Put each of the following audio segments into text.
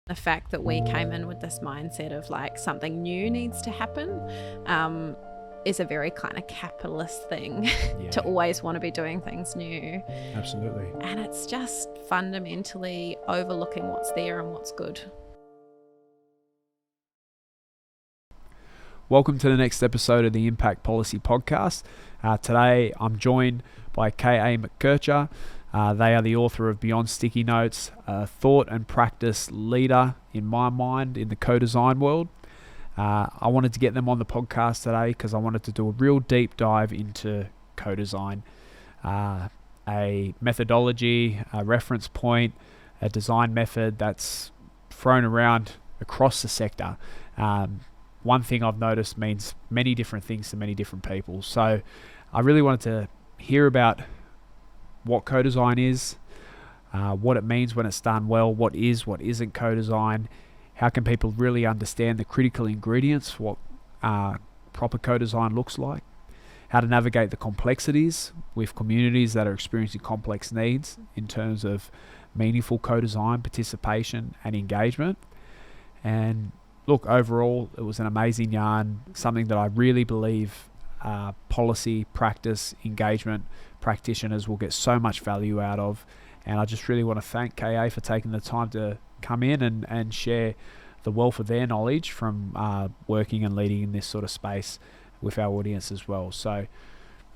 The fact that we came in with this mindset of like something new needs to happen is a very kind of capitalist thing to always want to be doing things new. Absolutely. And it's just fundamentally overlooking what's there and what's good. Welcome to the next episode of the Impact Policy Podcast. Today I'm joined by McKercher. They are the author of Beyond Sticky Notes, a thought and practice leader in my mind in the CoDesign world. I wanted to get them on the podcast today because I wanted to do a real deep dive into CoDesign, a methodology, a reference point, a design method that's thrown around across the sector. One thing I've noticed means many different things to many different people. So I really wanted to hear about what CoDesign is, what it means when it's done well, what isn't CoDesign, how can people really understand the critical ingredients, what proper CoDesign looks like, how to navigate the complexities with communities that are experiencing complex needs in terms of meaningful CoDesign participation and engagement. And look, overall, it was an amazing yarn, something that I really believe policy, practice, engagement practitioners will get so much value out of. And I just really want to thank KA for taking the time to come in and share the wealth of their knowledge from working and leading in this sort of space with our audience as well. So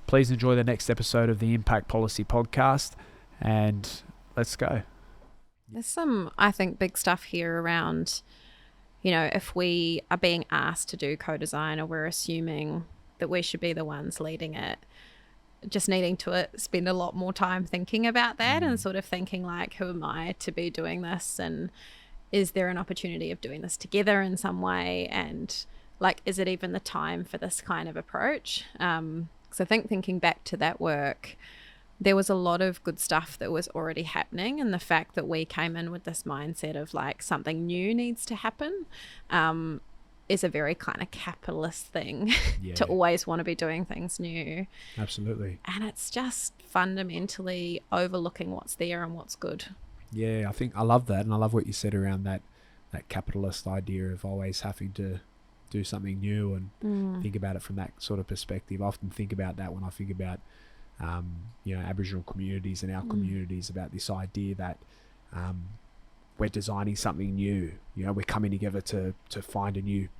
please enjoy the next episode of the Impact Policy Podcast, and let's go. There's some, I think, big stuff here around, you know, if we are being asked to do co-design or we're assuming that we should be the ones leading it, just needing to spend a lot more time thinking about that and sort of thinking like, who am I to be doing this? And is there an opportunity of doing this together in some way? And like, is it even the time for this kind of approach? Because I think thinking back to that work, there was a lot of good stuff that was already happening, and the fact that we came in with this mindset of like something new needs to happen is a very kind of capitalist thing to always want to be doing things new. Absolutely. And it's just fundamentally overlooking what's there and what's good. Yeah, I think I love that, and I love what you said around that capitalist idea of always having to do something new and think about it from that sort of perspective. I often think about that when I think about Aboriginal communities and our communities, about this idea that we're designing something new. You know, we're coming together to find a new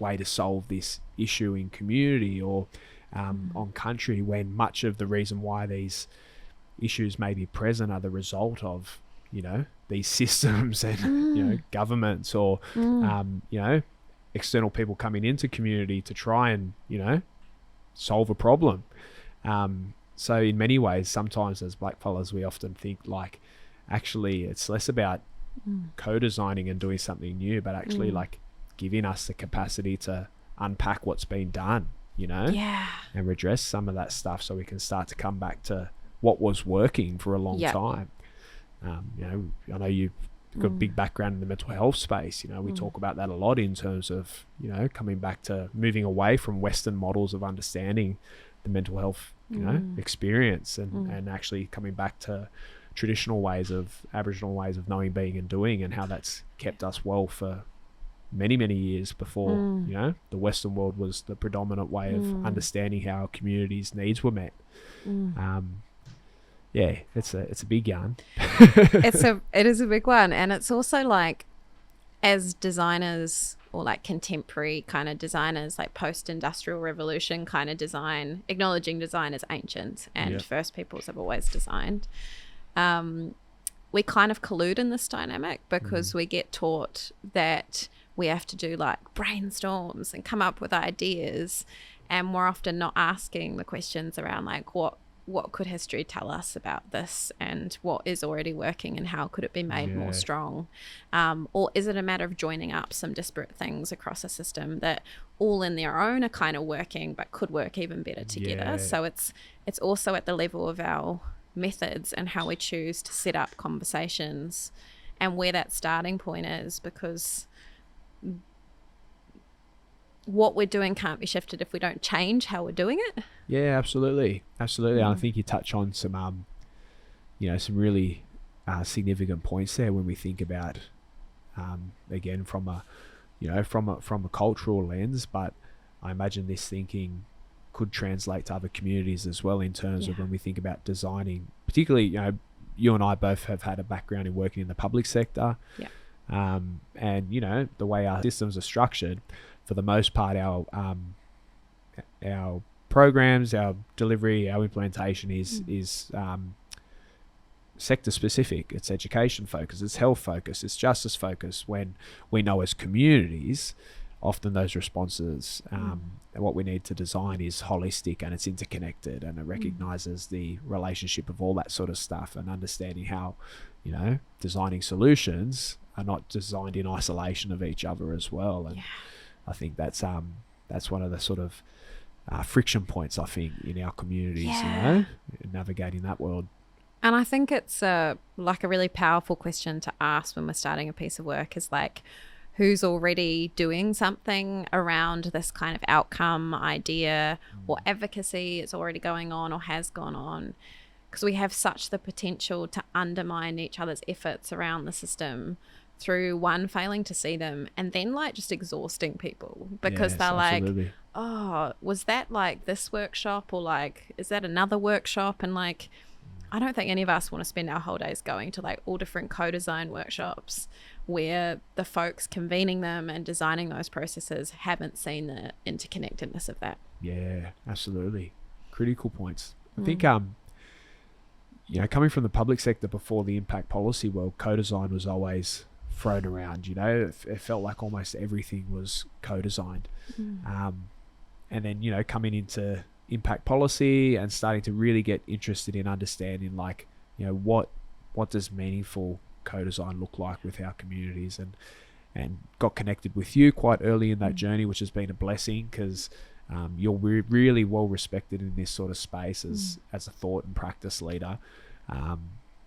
way to solve this issue in community or on country, when much of the reason why these issues may be present are the result of, you know, these systems and, you know, governments or, external people coming into community to try and, you know, solve a problem. So in many ways, sometimes as blackfellas, we often think like, actually, it's less about co-designing and doing something new, but actually like giving us the capacity to unpack what's been done, you know, and redress some of that stuff so we can start to come back to what was working for a long time. I know you've got a big background in the mental health space. You know, we talk about that a lot in terms of, you know, coming back to moving away from Western models of understanding the mental health, you know, experience and actually coming back to traditional ways of Aboriginal ways of knowing, being and doing, and how that's kept us well for many years before you know, the Western world was the predominant way of understanding how our communities' needs were met. It's a big yarn. It is a big one. And it's also like, as designers or like contemporary kind of designers, like post-industrial revolution kind of design, acknowledging design as ancient and first peoples have always designed, we kind of collude in this dynamic because we get taught that we have to do like brainstorms and come up with ideas, and we're often not asking the questions around like what could history tell us about this, and what is already working, and how could it be made more strong, or is it a matter of joining up some disparate things across a system that all in their own are kind of working but could work even better together. So it's also at the level of our methods and how we choose to set up conversations and where that starting point is, because what we're doing can't be shifted if we don't change how we're doing it. Yeah, absolutely. And I think you touch on some some really significant points there when we think about again from a from a cultural lens, but I imagine this thinking could translate to other communities as well in terms of when we think about designing, particularly, you and I both have had a background in working in the public sector. And the way our systems are structured, for the most part, our programs, our delivery, our implementation is sector specific. It's education focused, it's health focused, it's justice focused, when we know as communities often those responses and what we need to design is holistic and it's interconnected, and it recognizes the relationship of all that sort of stuff, and understanding how designing solutions are not designed in isolation of each other as well. And I think that's one of the sort of friction points, I think, in our communities, navigating that world. And I think it's a really powerful question to ask when we're starting a piece of work, is like, who's already doing something around this kind of outcome idea or advocacy is already going on or has gone on, because we have such the potential to undermine each other's efforts around the system through one, failing to see them, and then like just exhausting people because they're absolutely. Like, oh, was that like this workshop, or like, is that another workshop? And like, I don't think any of us want to spend our whole days going to like all different co-design workshops where the folks convening them and designing those processes haven't seen the interconnectedness of that. Yeah, absolutely. Critical points. I think, coming from the public sector before the impact policy world, co-design was always thrown around. It felt like almost everything was co-designed. And then, coming into impact policy and starting to really get interested in understanding, like, what does meaningful co-design look like with our communities, and got connected with you quite early in that journey, which has been a blessing, because you're really well respected in this sort of space as a thought and practice leader.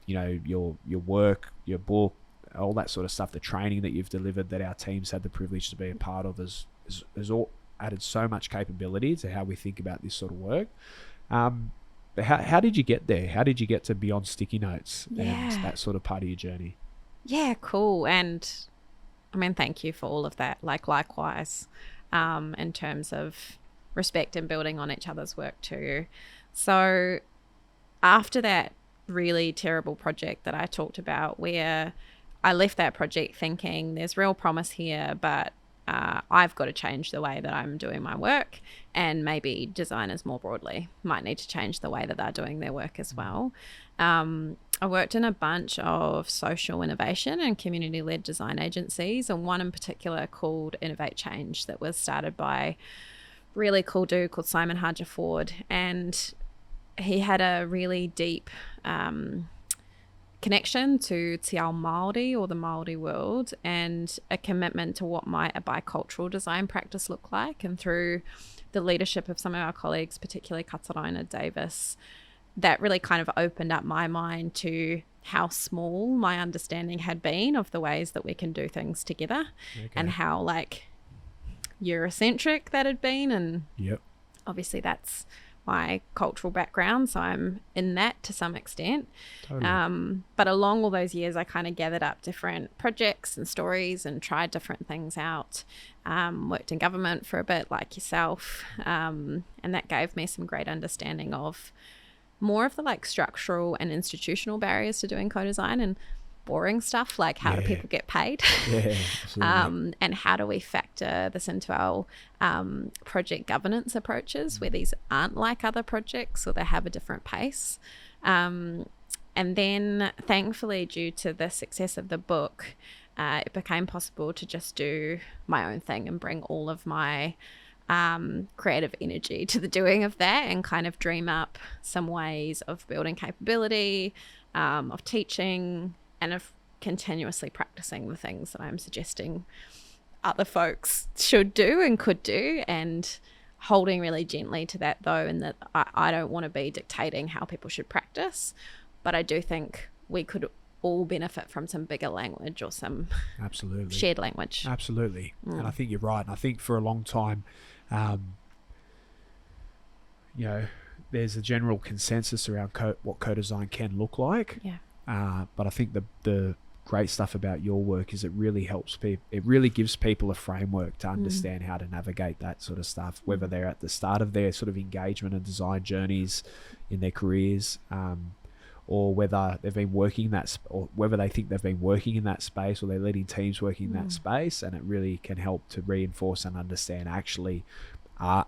Your work, your book, all that sort of stuff, the training that you've delivered that our teams had the privilege to be a part of has all added so much capability to how we think about this sort of work. But how did you get there? How did you get to Beyond Sticky Notes and that sort of part of your journey? Yeah, cool. And I mean, thank you for all of that. Like, likewise, in terms of respect and building on each other's work too. So after that really terrible project that I talked about, where I left that project thinking there's real promise here, but I've got to change the way that I'm doing my work, and maybe designers more broadly might need to change the way that they're doing their work as well. I worked in a bunch of social innovation and community-led design agencies, and one in particular called Innovate Change that was started by a really cool dude called Simon Harger-Ford, and he had a really deep connection to Te Ao Māori, or the Māori world, and a commitment to what might a bicultural design practice look like. And through the leadership of some of our colleagues, particularly Kataraina Davis, that really kind of opened up my mind to how small my understanding had been of the ways that we can do things together, and how like Eurocentric that had been. And obviously that's my cultural background, so I'm in that to some extent. Totally. But along all those years, I kind of gathered up different projects and stories and tried different things out. Worked in government for a bit, like yourself, and that gave me some great understanding of more of the like structural and institutional barriers to doing co-design, and boring stuff like how do people get paid, and how do we factor this into our project governance approaches, where these aren't like other projects or they have a different pace. And then thankfully, due to the success of the book, it became possible to just do my own thing and bring all of my creative energy to the doing of that, and kind of dream up some ways of building capability, of teaching, and of continuously practicing the things that I'm suggesting other folks should do and could do, and holding really gently to that though, and that I don't want to be dictating how people should practice, but I do think we could all benefit from some bigger language, or some shared language. Absolutely. And I think you're right. And I think for a long time, there's a general consensus around what co-design can look like. But I think the great stuff about your work is it really helps people. It really gives people a framework to understand how to navigate that sort of stuff, whether they're at the start of their sort of engagement and design journeys in their careers, or whether they've been working or whether they think they've been working in that space, or they're leading teams working in that space. And it really can help to reinforce and understand actually, are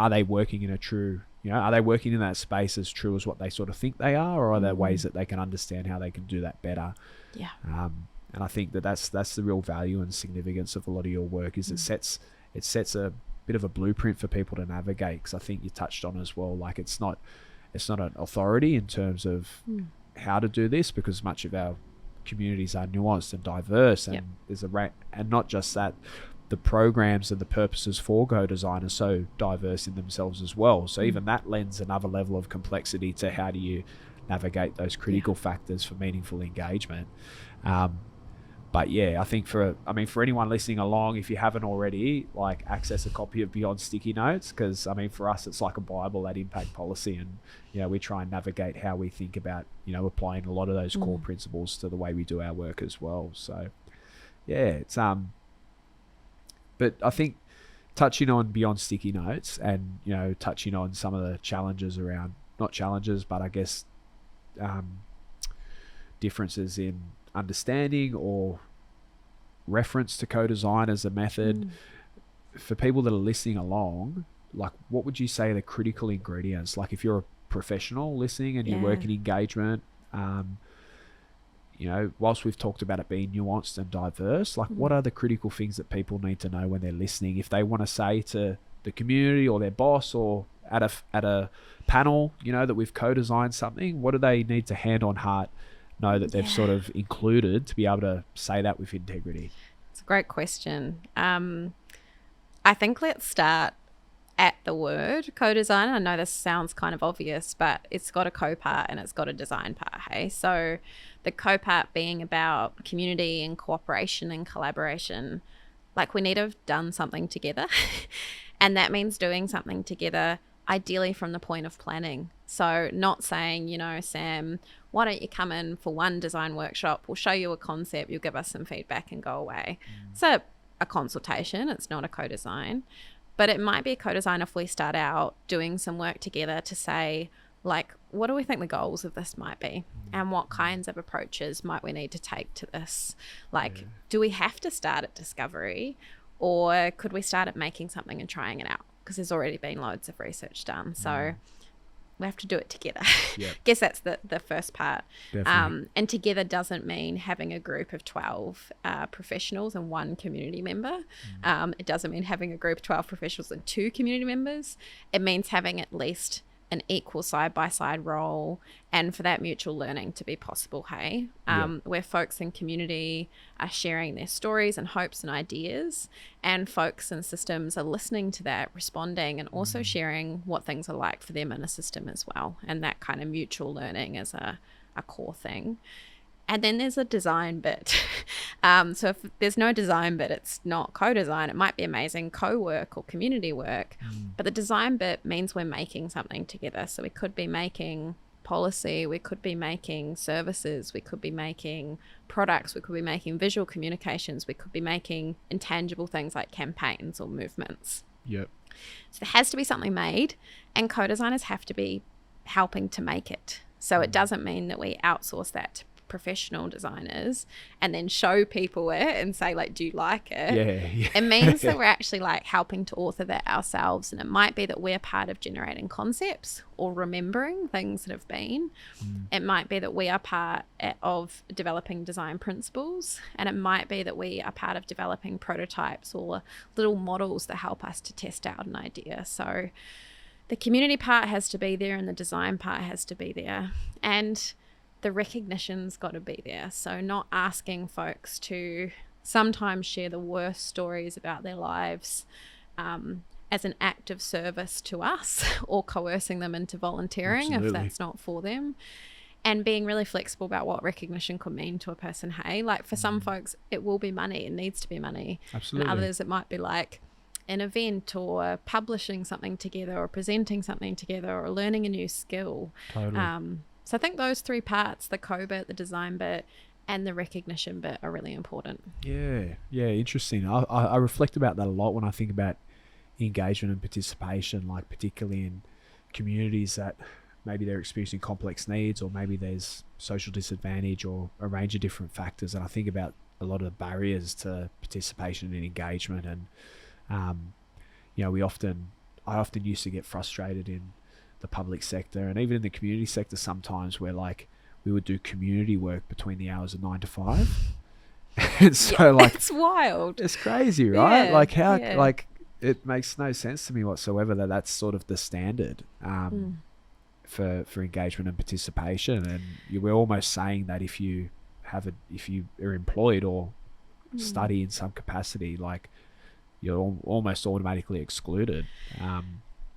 they working in a true, are they working in that space as true as what they sort of think they are, or are there ways that they can understand how they can do that better? Yeah. And I think that's the real value and significance of a lot of your work is it sets a bit of a blueprint for people to navigate. Because I think you touched on as well, like it's not an authority in terms of how to do this, because much of our communities are nuanced and diverse, and there's and not just that, the programs and the purposes for CoDesign are so diverse in themselves as well. So even that lends another level of complexity to how do you navigate those critical factors for meaningful engagement. But yeah, I think for anyone listening along, if you haven't already, like, access a copy of Beyond Sticky Notes, because for us it's like a Bible at Impact Policy, and we try and navigate how we think about applying a lot of those core principles to the way we do our work as well. So yeah, it's but I think touching on Beyond Sticky Notes and touching on some of the challenges around, not challenges, but I guess differences in understanding or reference to CoDesign as a method, for people that are listening along, like, what would you say are the critical ingredients? Like, if you're a professional listening and you work in engagement, whilst we've talked about it being nuanced and diverse, like, what are the critical things that people need to know when they're listening, if they want to say to the community or their boss or at a panel, that we've co-designed something? What do they need to hand on heart know that they've sort of included to be able to say that with integrity? It's a great question. I think let's start at the word co-design. I know this sounds kind of obvious, but it's got a co-part and it's got a design part, hey? So the co-part being about community and cooperation and collaboration. Like, we need to have done something together. And that means doing something together, ideally from the point of planning. So not saying, Sam, why don't you come in for one design workshop? We'll show you a concept. You'll give us some feedback and go away. It's a consultation. It's not a co-design. But it might be a co-design if we start out doing some work together to say, like, what do we think the goals of this might be? And what kinds of approaches might we need to take to this? Like, do we have to start at discovery, or could we start at making something and trying it out? Because there's already been loads of research done. So we have to do it together. Guess that's the first part. And together doesn't mean having a group of 12 professionals and one community member. It doesn't mean having a group of 12 professionals and 2 community members. It means having at least an equal side-by-side role, and for that mutual learning to be possible, hey? Where folks in community are sharing their stories and hopes and ideas, and folks in systems are listening to that, responding, and also sharing what things are like for them in a system as well. And that kind of mutual learning is a core thing. And then there's a design bit. So if there's no design bit, it's not co-design. It might be amazing co-work or community work. But the design bit means we're making something together. So we could be making policy, we could be making services, we could be making products, we could be making visual communications, we could be making intangible things like campaigns or movements. So there has to be something made, and co-designers have to be helping to make it. So it doesn't mean that we outsource that to professional designers and then show people it and say, like, do you like it? It means that we're actually, like, helping to author that ourselves. And it might be that we're part of generating concepts or remembering things that have been. It might be that we are part of developing design principles, and it might be that we are part of developing prototypes or little models that help us to test out an idea. So the community part has to be there and the design part has to be there. And the recognition's got to be there. So not asking folks to sometimes share the worst stories about their lives as an act of service to us, or coercing them into volunteering if that's not for them. And being really flexible about what recognition could mean to a person, hey? Like, for some folks, it will be money. It needs to be money. And others, it might be like an event or publishing something together or presenting something together or learning a new skill. So I think those 3 parts, the co-bit, the design bit, and the recognition bit are really important. Yeah, interesting. I reflect about that a lot when I think about engagement and participation, like particularly in communities that maybe they're experiencing complex needs, or maybe there's social disadvantage, or a range of different factors. And I think about a lot of the barriers to participation and engagement. And I often used to get frustrated in the public sector and even in the community sector sometimes, where like we would do community work between the hours of 9 to 5. And so like it's wild. It's crazy, right? Yeah, Like how yeah. like it makes no sense to me whatsoever that that's sort of the standard for engagement and participation. And we're almost saying that if you are employed or study in some capacity, like you're almost automatically excluded.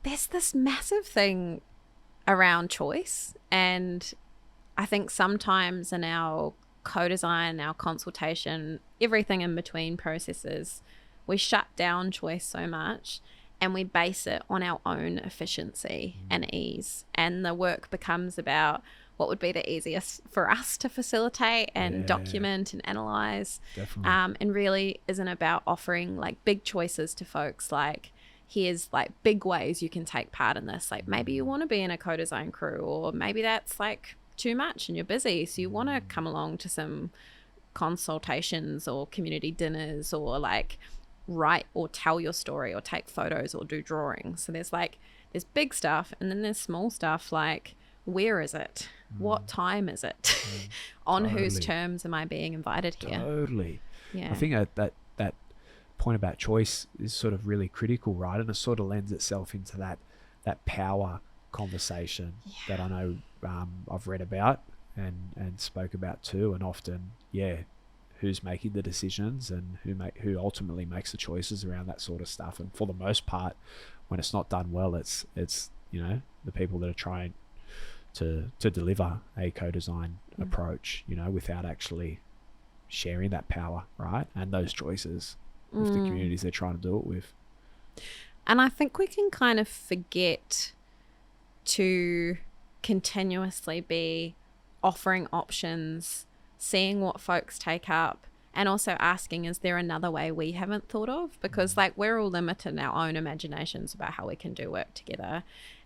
There's this massive thing around choice, and I think sometimes in our co-design, our consultation, everything in between processes, we shut down choice so much and we base it on our own efficiency and ease. And the work becomes about what would be the easiest for us to facilitate and document and analyze. Definitely. And really isn't about offering like big choices to folks, like here's like big ways you can take part in this. Like maybe you want to be in a co-design crew, or maybe that's like too much and you're busy, so you want to come along to some consultations or community dinners, or like write or tell your story or take photos or do drawings. So there's big stuff, and then there's small stuff like, where is it? What time is it? On whose terms am I being invited here? Totally. Yeah. I think that point about choice is sort of really critical, right? And it sort of lends itself into that power conversation that I know I've read about and spoke about too. And often, who's making the decisions and who ultimately makes the choices around that sort of stuff. And for the most part, when it's not done well, it's the people that are trying to deliver a co-design approach, without actually sharing that power, right, and those choices with the communities they're trying to do it with. And I think we can kind of forget to continuously be offering options, seeing what folks take up, and also asking, is there another way we haven't thought of? Because like we're all limited in our own imaginations about how we can do work together.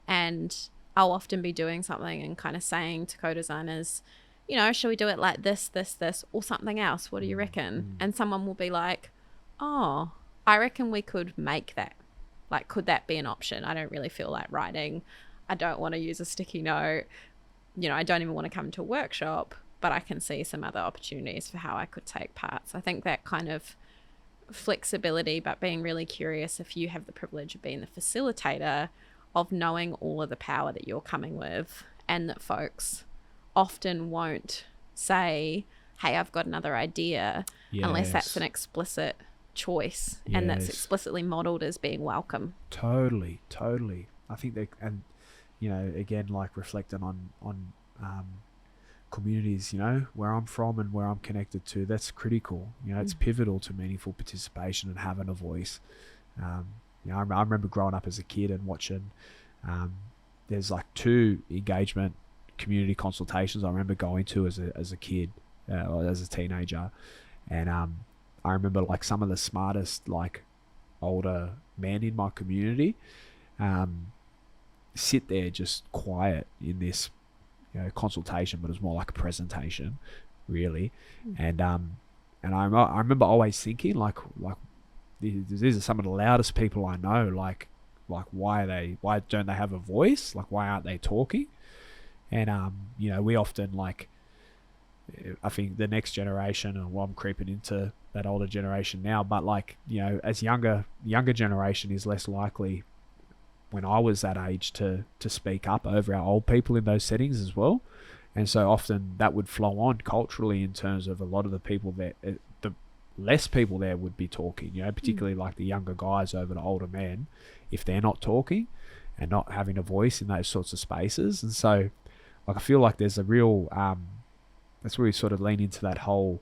And I'll often be doing something and kind of saying to co-designers, should we do it like this, or something else? What do you reckon? And someone will be like, oh, I reckon we could make that. Like, could that be an option? I don't really feel like writing. I don't want to use a sticky note. I don't even want to come to a workshop, but I can see some other opportunities for how I could take part. So I think that kind of flexibility, but being really curious, if you have the privilege of being the facilitator, of knowing all of the power that you're coming with, and that folks often won't say, hey, I've got another idea, unless that's an explicit choice and that's explicitly modeled as being welcome. Totally. I think that, and again, like reflecting on communities, where I'm from and where I'm connected to, that's critical. It's pivotal to meaningful participation and having a voice. I remember growing up as a kid and watching, there's like 2 engagement community consultations I remember going to as a kid, or as a teenager. And I remember like some of the smartest, like older men in my community, sit there just quiet in this, consultation, but it was more like a presentation, really. And I remember always thinking like these are some of the loudest people I know. Like why don't they have a voice? Like why aren't they talking? And we often, like, I think the next generation, and I'm creeping into that older generation now, but like, as younger generation is less likely, when I was that age, to speak up over our old people in those settings as well. And so often that would flow on culturally in terms of a lot of the people that the less people there would be talking, particularly like the younger guys over the older men, if they're not talking and not having a voice in those sorts of spaces. And so like I feel like there's a real that's where we sort of lean into that whole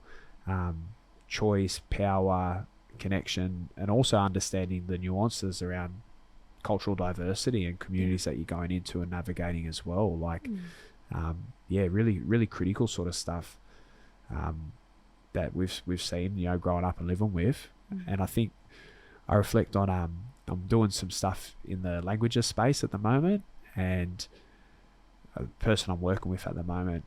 choice, power, connection, and also understanding the nuances around cultural diversity and communities that you're going into and navigating as well. Like, really, really critical sort of stuff. that we've seen, growing up and living with. And I think I reflect on I'm doing some stuff in the languages space at the moment, and a person I'm working with at the moment,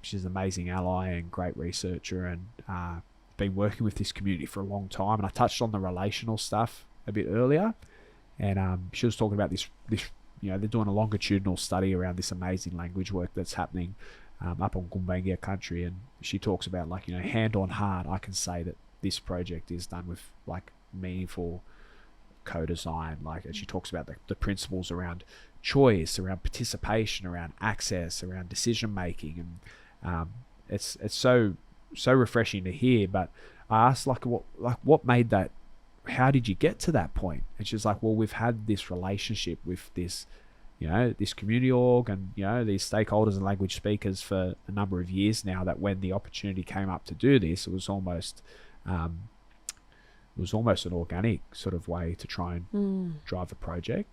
she's an amazing ally and great researcher, and been working with this community for a long time. And I touched on the relational stuff a bit earlier, and she was talking about this they're doing a longitudinal study around this amazing language work that's happening up on Gumbaynggirr country, and she talks about, like, hand on heart, I can say that this project is done with like meaningful co-design, and she talks about the principles around choice, around participation, around access, around decision making, and it's so refreshing to hear. But I asked, what made that, how did you get to that point? And she's like, well, we've had this relationship with this this community org and these stakeholders and language speakers for a number of years now, that when the opportunity came up to do this, it was almost an organic sort of way to try and drive the project.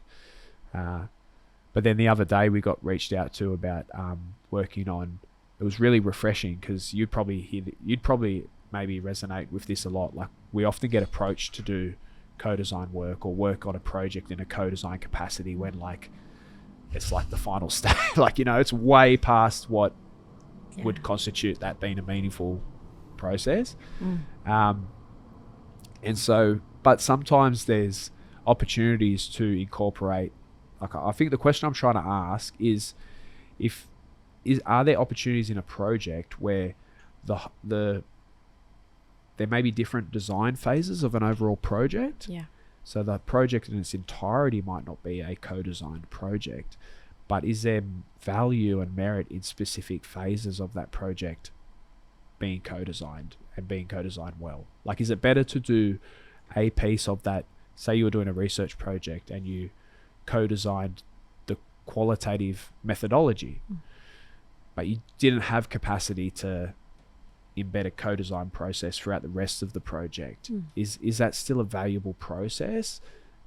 But then the other day we got reached out to about working on, it was really refreshing, because you'd probably maybe resonate with this a lot. Like, we often get approached to do co-design work or work on a project in a co-design capacity when it's like the final stage, it's way past what would constitute that being a meaningful process. And so, but sometimes there's opportunities to incorporate, I think the question I'm trying to ask is are there opportunities in a project where there may be different design phases of an overall project? Yeah. So the project in its entirety might not be a co-designed project, but is there value and merit in specific phases of that project being co-designed and being co-designed well? Like, is it better to do a piece of that, say you were doing a research project and you co-designed the qualitative methodology, but you didn't have capacity to embed a co-design process throughout the rest of the project? Is that still a valuable process?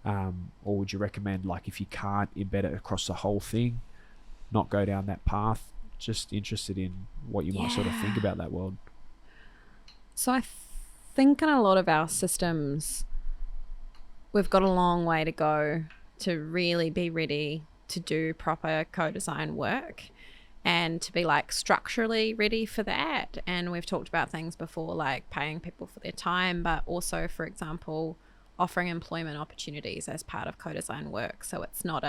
Or would you recommend, like, if you can't embed it across the whole thing, not go down that path? Just interested in what you might sort of think about that world. So I think in a lot of our systems, we've got a long way to go to really be ready to do proper co-design work and to be structurally ready for that. And we've talked about things before, like paying people for their time, but also, for example, offering employment opportunities as part of co-design work. So it's not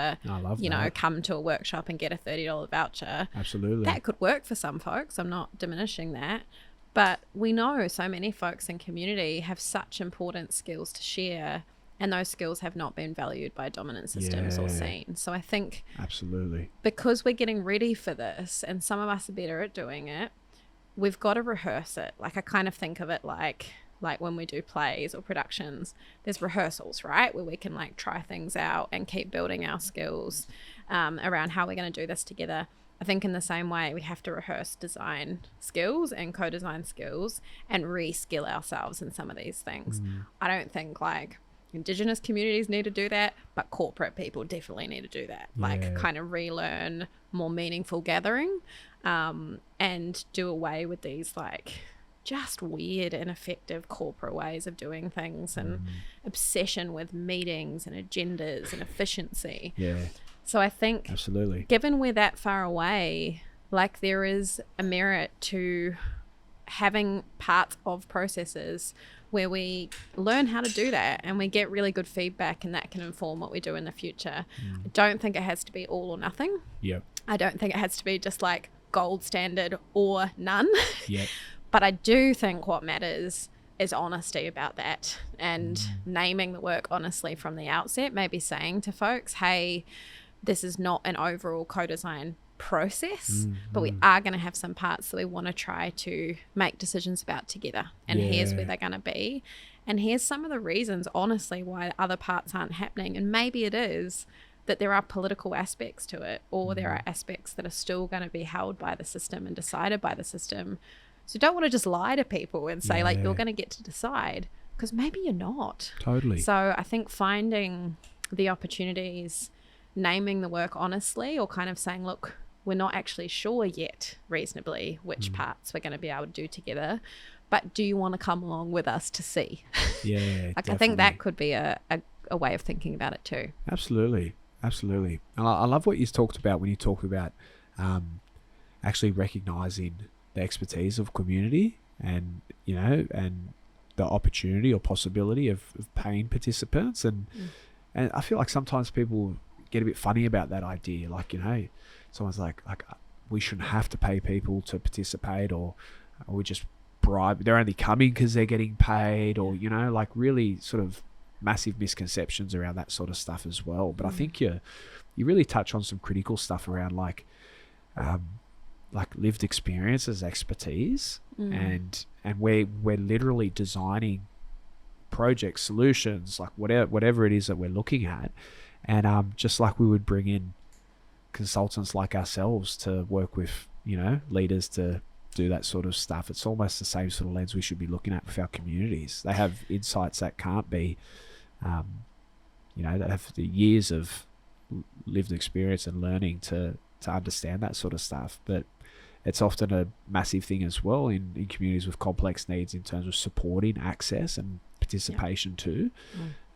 come to a workshop and get a $30 voucher. Absolutely. That could work for some folks. I'm not diminishing that. But we know so many folks in community have such important skills to share, and those skills have not been valued by dominant systems or seen. So I think absolutely, because we're getting ready for this, and some of us are better at doing it, we've got to rehearse it. I kind of think of it like when we do plays or productions, there's rehearsals, right? Where we can try things out and keep building our skills around how we're going to do this together. I think in the same way, we have to rehearse design skills and co-design skills and re-skill ourselves in some of these things. I don't think Indigenous communities need to do that, but corporate people definitely need to do that. Kind of relearn more meaningful gathering and do away with these just weird, ineffective corporate ways of doing things and obsession with meetings and agendas and efficiency. Yeah. So I think absolutely, given we're that far away, there is a merit to having parts of processes where we learn how to do that and we get really good feedback, and that can inform what we do in the future. I don't think it has to be all or nothing. Yep. I don't think it has to be just gold standard or none. Yep. But I do think what matters is honesty about that, and naming the work honestly from the outset. Maybe saying to folks, hey, this is not an overall co-design process, but we are going to have some parts that we want to try to make decisions about together, and here's where they're going to be, and here's some of the reasons honestly why other parts aren't happening. And maybe it is that there are political aspects to it, or there are aspects that are still going to be held by the system and decided by the system. So don't want to just lie to people and say you're going to get to decide, because maybe you're not. Totally. So I think finding the opportunities, naming the work honestly, or kind of saying, look, we're not actually sure yet reasonably which parts we're going to be able to do together, but do you want to come along with us to see? Yeah, like definitely. I think that could be a way of thinking about it too. Absolutely. And I love what you talked about when you talked about actually recognizing the expertise of community, and and the opportunity or possibility of paying participants, and I feel like sometimes people get a bit funny about that idea, like someone's like we shouldn't have to pay people to participate, or we just bribe, they're only coming because they're getting paid, or like really sort of massive misconceptions around that sort of stuff as well. But I think you really touch on some critical stuff around like lived experiences, expertise, and we're literally designing project solutions, like whatever it is that we're looking at, and just like we would bring in consultants like ourselves to work with leaders to do that sort of stuff. It's almost the same sort of lens we should be looking at with our communities. They have insights that can't be that have the years of lived experience and learning to understand that sort of stuff. But it's often a massive thing as well in communities with complex needs in terms of supporting access and participation too.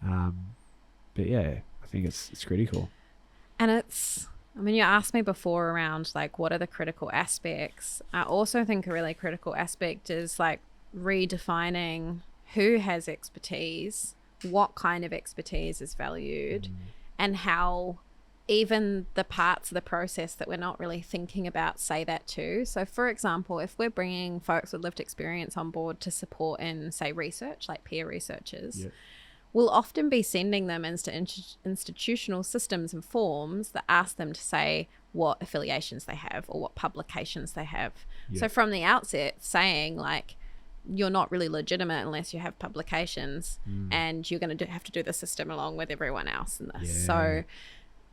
But yeah, I think it's critical. And you asked me before around like what are the critical aspects. I also think a really critical aspect is like redefining who has expertise, what kind of expertise is valued, and how even the parts of the process that we're not really thinking about say that too. So for example, if we're bringing folks with lived experience on board to support in, say, research, like peer researchers, we'll often be sending them into institutional systems and forms that ask them to say what affiliations they have or what publications they have. So from the outset, saying like, you're not really legitimate unless you have publications, and you're going to have to do the system along with everyone else in this. So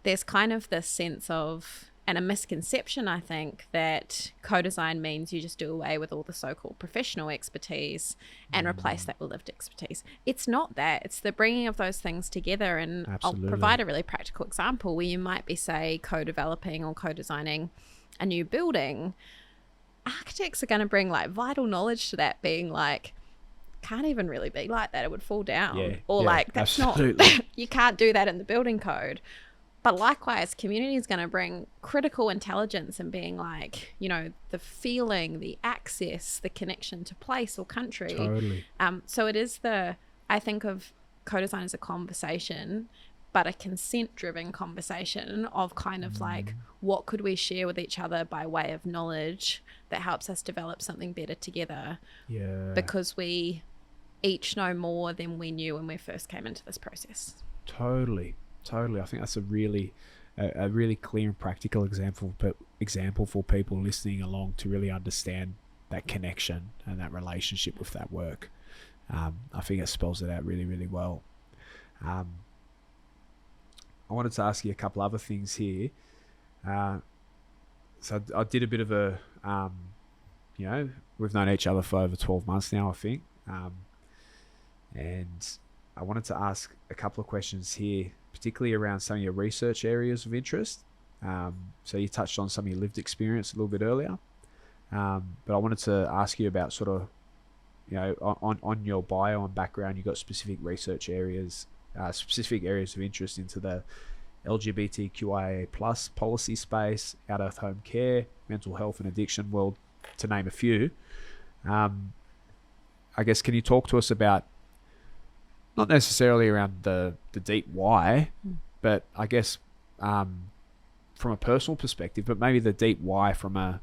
there's kind of this sense of, and a misconception, I think, that co-design means you just do away with all the so-called professional expertise and replace that with lived expertise. It's not that. It's the bringing of those things together. And Absolutely. I'll provide a really practical example where you might be, say, co-developing or co-designing a new building. Architects are going to bring like vital knowledge to that, being like, can't even really be like that, it would fall down, or like that's absolutely. Not you can't do that in the building code. But likewise, community is going to bring critical intelligence and being like, the feeling, the access, the connection to place or country. Totally. So it is I think of co-design as a conversation, but a consent-driven conversation of kind of like, what could we share with each other by way of knowledge that helps us develop something better together? Yeah. Because we each know more than we knew when we first came into this process. Totally. I think that's a really clear and practical example for people listening along to really understand that connection and that relationship with that work. I think it spells it out really, really well. I wanted to ask you a couple other things here. So I did a bit of a, we've known each other for over 12 months now, I think. And I wanted to ask a couple of questions here, particularly around some of your research areas of interest. So you touched on some of your lived experience a little bit earlier. But I wanted to ask you about sort of, on your bio and background, you've got specific research areas, specific areas of interest into the LGBTQIA plus policy space, out of home care, mental health and addiction world, to name a few. I guess, can you talk to us about, not necessarily around the deep why, but I guess from a personal perspective, but maybe the deep why from a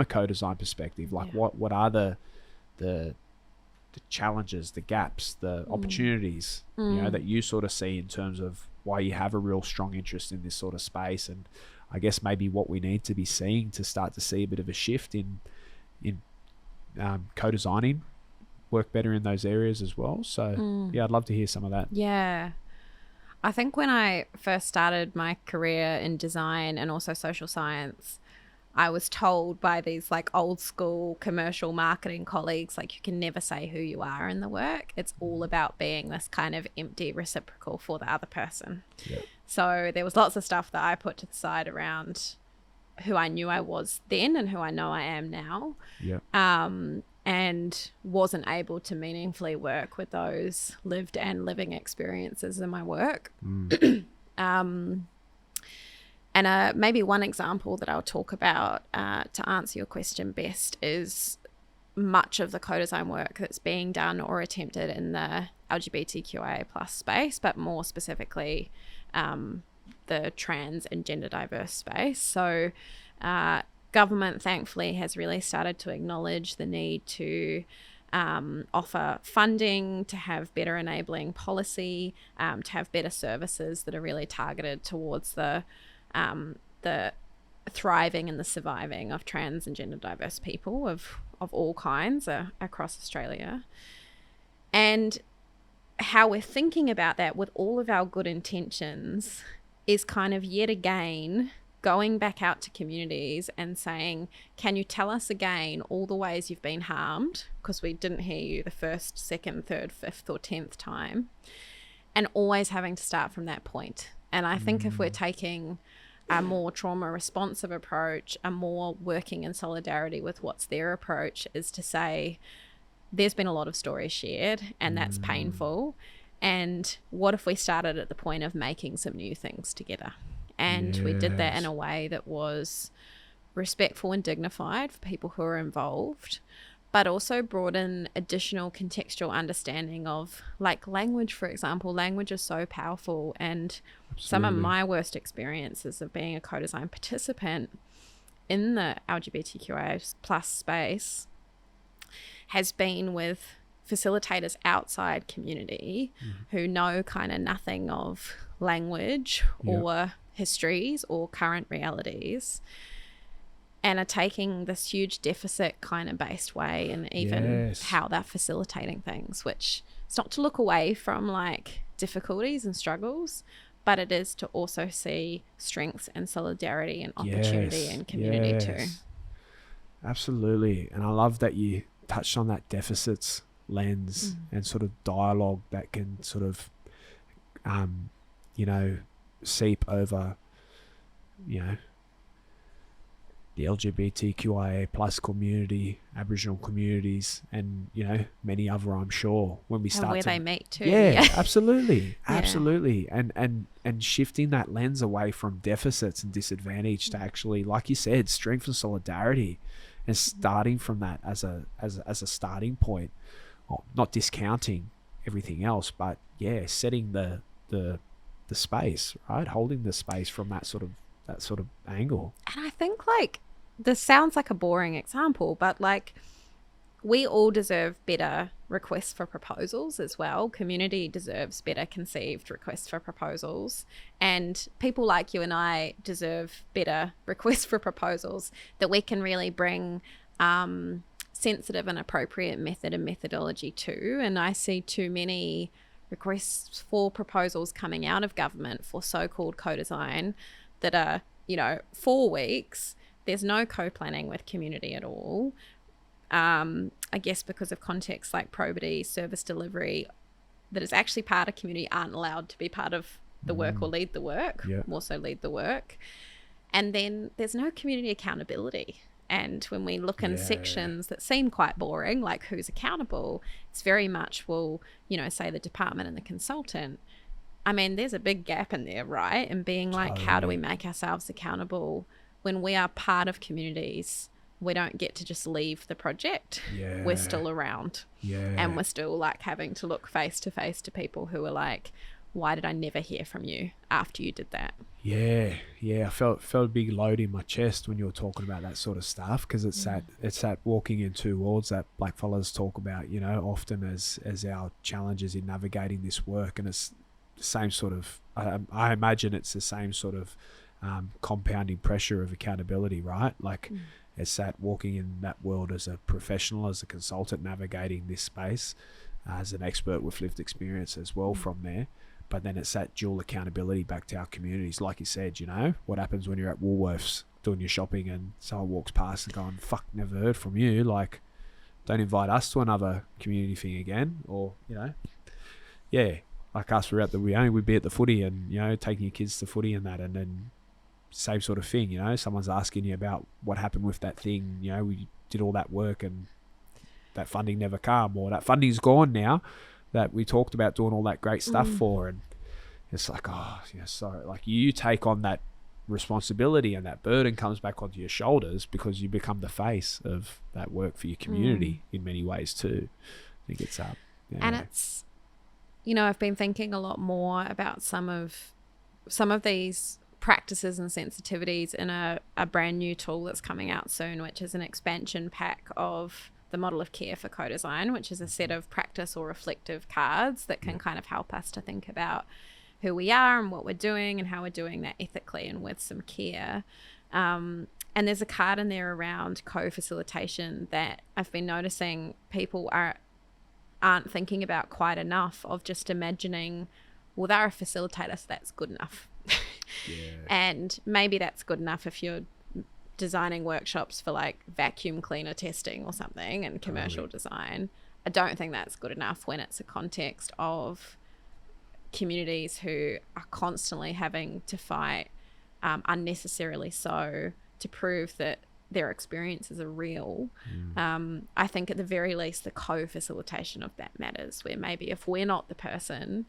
co-design perspective, like what are the challenges, the gaps, the opportunities, that you sort of see in terms of why you have a real strong interest in this sort of space, and I guess maybe what we need to be seeing to start to see a bit of a shift in co-designing work better in those areas as well. So I'd love to hear some of that. Yeah. I think when I first started my career in design and also social science, I was told by these like old school commercial marketing colleagues, like, you can never say who you are in the work. It's all about being this kind of empty reciprocal for the other person. Yep. So there was lots of stuff that I put to the side around who I knew I was then and who I know I am now. Yeah. And wasn't able to meaningfully work with those lived and living experiences in my work. And maybe one example that I'll talk about to answer your question best is much of the co-design work that's being done or attempted in the LGBTQIA plus space, but more specifically the trans and gender diverse space. So government thankfully has really started to acknowledge the need to offer funding, to have better enabling policy, to have better services that are really targeted towards the thriving and the surviving of trans and gender diverse people of all kinds across Australia. And how we're thinking about that with all of our good intentions is kind of yet again going back out to communities and saying, can you tell us again all the ways you've been harmed? Because we didn't hear you the first, second, third, fifth or 10th time. And always having to start from that point. And I think if we're taking a more trauma responsive approach, a more working in solidarity with what's their approach, is to say, there's been a lot of stories shared and that's painful. And what if we started at the point of making some new things together? And we did that in a way that was respectful and dignified for people who are involved, but also brought in additional contextual understanding of, like, language, for example. Language is so powerful. And some of my worst experiences of being a co-design participant in the LGBTQIA plus space has been with facilitators outside community who know kind of nothing of language or histories or current realities, and are taking this huge deficit kind of based way in even how they're facilitating things, which it's not to look away from like difficulties and struggles, but it is to also see strengths and solidarity and opportunity and community too. Absolutely. And I love that you touched on that deficits lens and sort of dialogue that can sort of, seep over, the LGBTQIA plus community, Aboriginal communities, and many other, I'm sure, when we start where they meet too. Absolutely. And shifting that lens away from deficits and disadvantage to actually, like you said, strength and solidarity, and starting from that as a starting point, not discounting everything else, but setting the space, right, holding the space from that sort of angle. And I think, like, this sounds like a boring example, but like, we all deserve better requests for proposals as well. Community deserves better conceived requests for proposals, and people like you and I deserve better requests for proposals that we can really bring sensitive and appropriate method and methodology to. And I see too many requests for proposals coming out of government for so-called co-design that are 4 weeks. There's no co-planning with community at all. I guess because of contexts like probity, service delivery, that is actually part of community aren't allowed to be part of the work or lead the work, more so lead the work. And then there's no community accountability. And when we look in sections that seem quite boring, like who's accountable, it's very much, say the department and the consultant. I mean, there's a big gap in there, right? And being like, how do we make ourselves accountable when we are part of communities? We don't get to just leave the project. We're still around. And we're still like having to look face to face to people who are like, why did I never hear from you after you did that? I felt a big load in my chest when you were talking about that sort of stuff, because it's that walking in two worlds that blackfellas talk about, often as our challenges in navigating this work. And it's the same sort of, I imagine it's the same sort of compounding pressure of accountability, right? Like it's that walking in that world as a professional, as a consultant, navigating this space as an expert with lived experience as well from there. But then it's that dual accountability back to our communities. Like you said, what happens when you're at Woolworths doing your shopping and someone walks past and going, fuck, never heard from you. Like, don't invite us to another community thing again. Or, like us, we'd be at the footy and, taking your kids to footy and that. And then same sort of thing, someone's asking you about what happened with that thing, we did all that work and that funding never come, or that funding's gone now that we talked about doing all that great stuff for. And it's like, sorry, like you take on that responsibility and that burden comes back onto your shoulders because you become the face of that work for your community in many ways too. I think it's and it's, I've been thinking a lot more about some of these practices and sensitivities in a brand new tool that's coming out soon, which is an expansion pack of the model of care for CoDesign, which is a set of practice or reflective cards that can kind of help us to think about who we are and what we're doing and how we're doing that ethically and with some care. And there's a card in there around co-facilitation that I've been noticing people aren't thinking about quite enough, of just imagining, well, they're a facilitator, so that's good enough. And maybe that's good enough if you're designing workshops for like vacuum cleaner testing or something and commercial design. I don't think that's good enough when it's a context of communities who are constantly having to fight unnecessarily so to prove that their experiences are real. I think at the very least the co-facilitation of that matters, where maybe if we're not the person,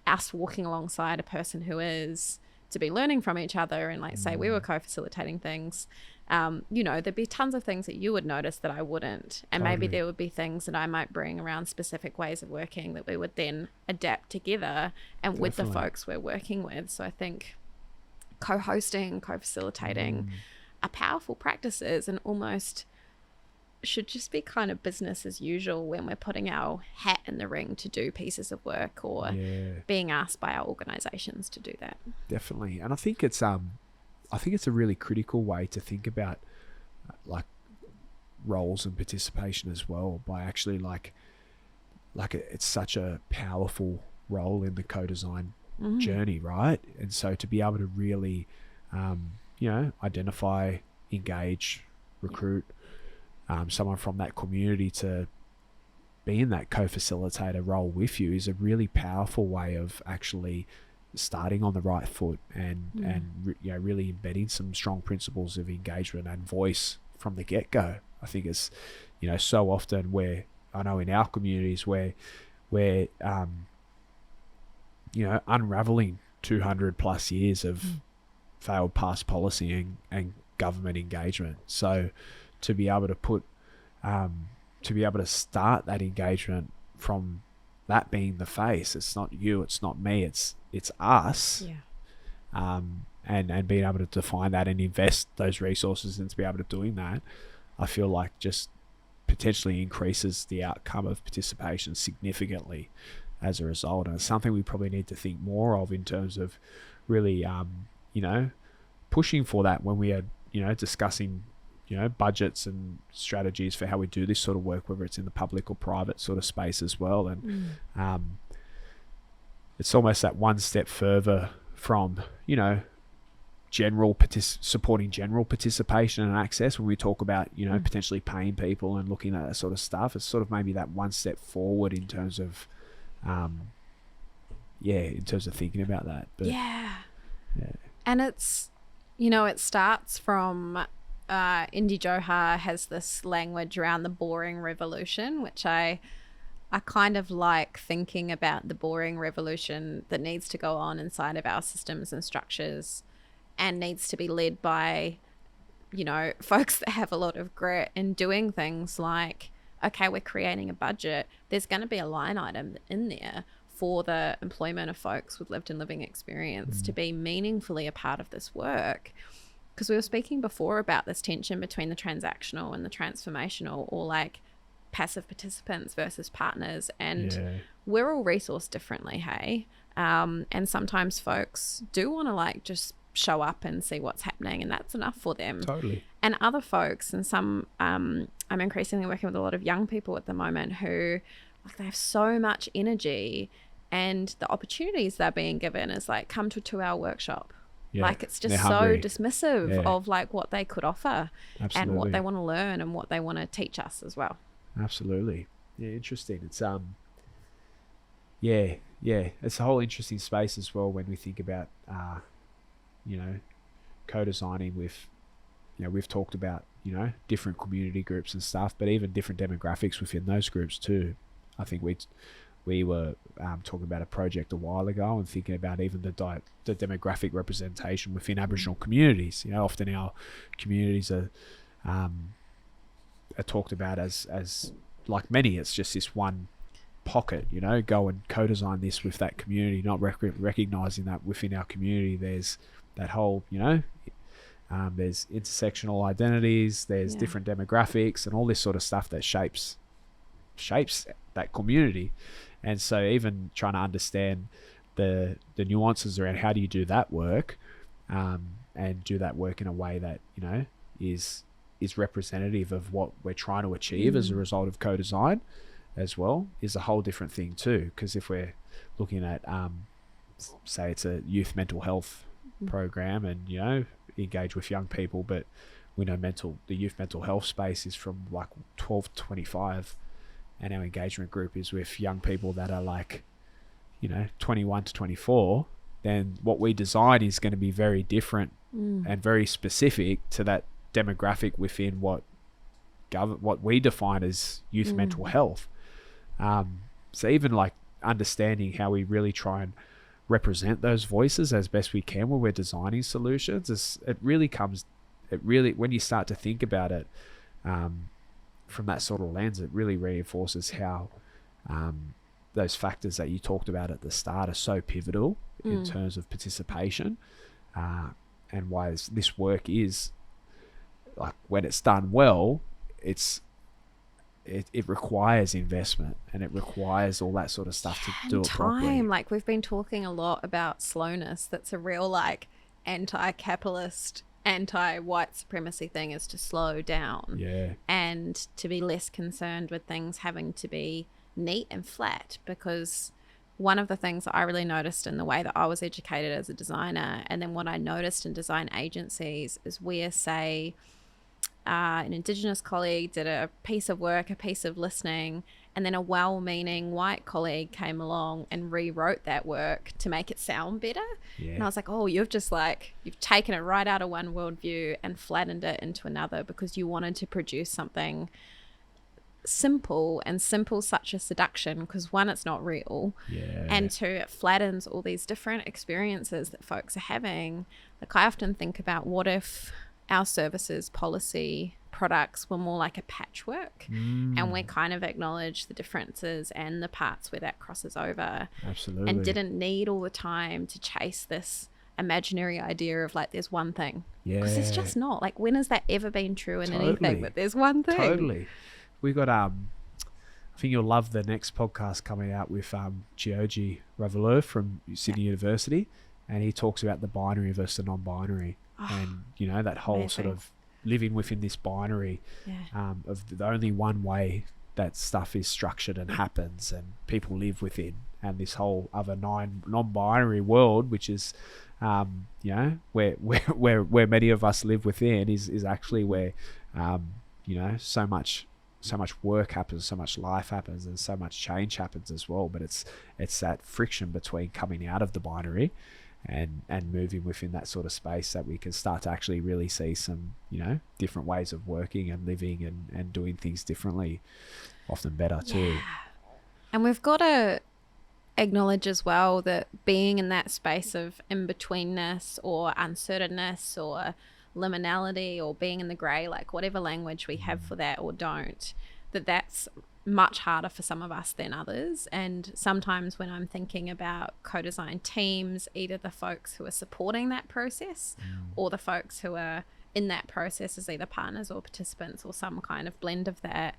us walking alongside a person who is, to be learning from each other, and like say we were co-facilitating things, there'd be tons of things that you would notice that I wouldn't, and maybe there would be things that I might bring around specific ways of working that we would then adapt together and with the folks we're working with. So I think co-hosting, co-facilitating are powerful practices and almost should just be kind of business as usual when we're putting our hat in the ring to do pieces of work or being asked by our organizations to do that. Definitely. And I think it's a really critical way to think about like roles and participation as well, by actually like it's such a powerful role in the co-design journey, right? And so to be able to really identify, engage, recruit someone from that community to be in that co-facilitator role with you is a really powerful way of actually starting on the right foot and really embedding some strong principles of engagement and voice from the get-go. I think it's so often where I know in our communities where we're unraveling 200 plus years of failed past policy and government engagement. So to be able to start that engagement from that being the face, it's not you, it's not me, it's us. And being able to define that and invest those resources into be able to doing that, I feel like just potentially increases the outcome of participation significantly as a result. And it's something we probably need to think more of in terms of really pushing for that when we are discussing budgets and strategies for how we do this sort of work, whether it's in the public or private sort of space as well. And it's almost that one step further from supporting general participation and access. When we talk about potentially paying people and looking at that sort of stuff, it's sort of maybe that one step forward in terms of thinking about that. But and it's it starts from Indy Johar has this language around the boring revolution, which I kind of like thinking about the boring revolution that needs to go on inside of our systems and structures and needs to be led by, folks that have a lot of grit in doing things like, okay, we're creating a budget. There's going to be a line item in there for the employment of folks with lived and living experience to be meaningfully a part of this work. Because we were speaking before about this tension between the transactional and the transformational, or like passive participants versus partners. And we're all resourced differently, hey? And sometimes folks do want to like just show up and see what's happening, and that's enough for them. Totally. And other folks, and some, I'm increasingly working with a lot of young people at the moment who like they have so much energy, and the opportunities they're being given is like, come to a 2-hour workshop. Like it's just so dismissive of like what they could offer and what they want to learn and what they want to teach us as well. Absolutely. Yeah, interesting. It's it's a whole interesting space as well when we think about co-designing with, we've talked about, different community groups and stuff, but even different demographics within those groups too. I think we were talking about a project a while ago and thinking about even the demographic representation within Aboriginal communities. Often our communities are talked about as like many, it's just this one pocket, go and co-design this with that community, not recognizing that within our community there's that whole, there's intersectional identities, there's different demographics and all this sort of stuff that shapes that community. And so even trying to understand the nuances around how do you do that work, and do that work in a way that is representative of what we're trying to achieve as a result of co-design as well, is a whole different thing too. Because if we're looking at say it's a youth mental health program and engage with young people, but we know the youth mental health space is from like 12 to 25, and our engagement group is with young people that are like 21 to 24, then what we design is going to be very different and very specific to that demographic within what we define as youth mental health. So even like understanding how we really try and represent those voices as best we can when we're designing solutions, when you start to think about it from that sort of lens, it really reinforces how those factors that you talked about at the start are so pivotal in terms of participation, and why this work is, like, when it's done well, it requires investment and it requires all that sort of stuff to do it properly. Like, we've been talking a lot about slowness. That's a real like anti-capitalist, anti-white supremacy thing, is to slow down and to be less concerned with things having to be neat and flat. Because one of the things that I really noticed in the way that I was educated as a designer, and then what I noticed in design agencies, is where, say, an Indigenous colleague did a piece of work, a piece of listening, and then a well-meaning white colleague came along and rewrote that work to make it sound better. And I was like, oh, you've taken it right out of one worldview and flattened it into another because you wanted to produce something simple, and simple such a seduction because, one, it's not real, and two, it flattens all these different experiences that folks are having. Like, I often think about, what if our services, policy, products were more like a patchwork, and we kind of acknowledge the differences and the parts where that crosses over. Absolutely. And didn't need all the time to chase this imaginary idea of like there's one thing, because it's just not. Like, when has that ever been true in anything, that there's one thing? Totally. We got I think you'll love the next podcast coming out with Georgi Ravelou from Sydney University, and he talks about the binary versus the non-binary. And that whole sort of living within this binary of the only one way that stuff is structured and happens and people live within, and this whole other non-binary world, which is where many of us live within, is actually where so much work happens, so much life happens, and so much change happens as well. But it's that friction between coming out of the binary and moving within that sort of space that we can start to actually really see some different ways of working and living and doing things differently, often better too. And we've got to acknowledge as well that being in that space of in-betweenness or uncertainness or liminality, or being in the grey, like whatever language we have for that or don't, that's much harder for some of us than others. And sometimes when I'm thinking about co-design teams, either the folks who are supporting that process or the folks who are in that process as either partners or participants or some kind of blend of that,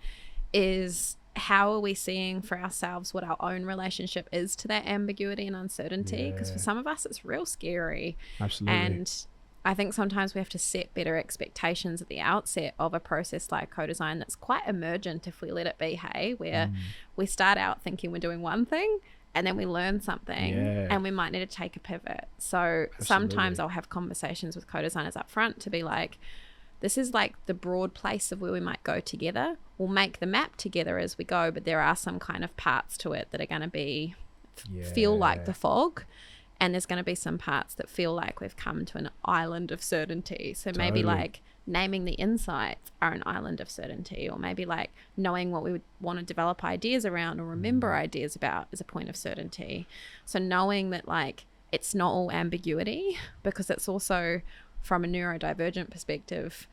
is how are we seeing for ourselves what our own relationship is to that ambiguity and uncertainty? Because for some of us it's real scary. Absolutely. And I think sometimes we have to set better expectations at the outset of a process like co-design that's quite emergent, if we let it be, where we start out thinking we're doing one thing and then we learn something and we might need to take a pivot. So sometimes I'll have conversations with co-designers up front to be like, this is like the broad place of where we might go together. We'll make the map together as we go, but there are some kind of parts to it that are going to be feel like the fog. And there's going to be some parts that feel like we've come to an island of certainty. So maybe like naming the insights are an island of certainty, or maybe like knowing what we would want to develop ideas around or remember ideas about is a point of certainty. So knowing that like it's not all ambiguity, because it's also from a neurodivergent perspective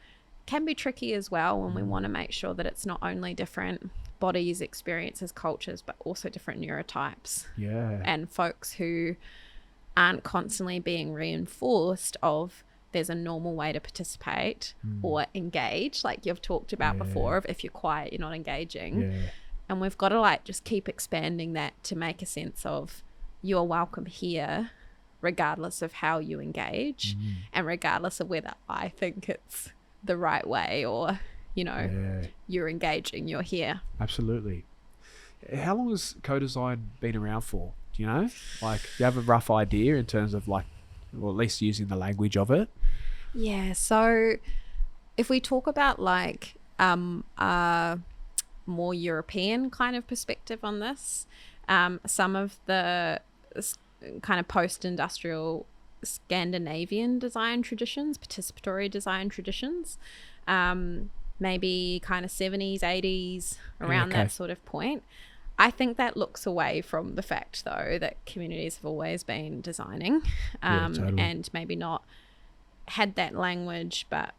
can be tricky as well when we want to make sure that it's not only different bodies, experiences, cultures, but also different neurotypes. Yeah. And folks who aren't constantly being reinforced of there's a normal way to participate or engage, like you've talked about before, of if you're quiet, you're not engaging. Yeah. And we've got to like just keep expanding that to make a sense of you're welcome here regardless of how you engage and regardless of whether I think it's the right way or, you know, you're engaging, you're here. Absolutely. How long has CoDesign been around for? Do you know? Like, do you have a rough idea in terms of like, or at least using the language of it? Yeah. So if we talk about like a more European kind of perspective on this, some of the kind of post-industrial Scandinavian design traditions, participatory design traditions, maybe kind of 70s, 80s, around that sort of point. I think that looks away from the fact, though, that communities have always been designing and maybe not had that language, but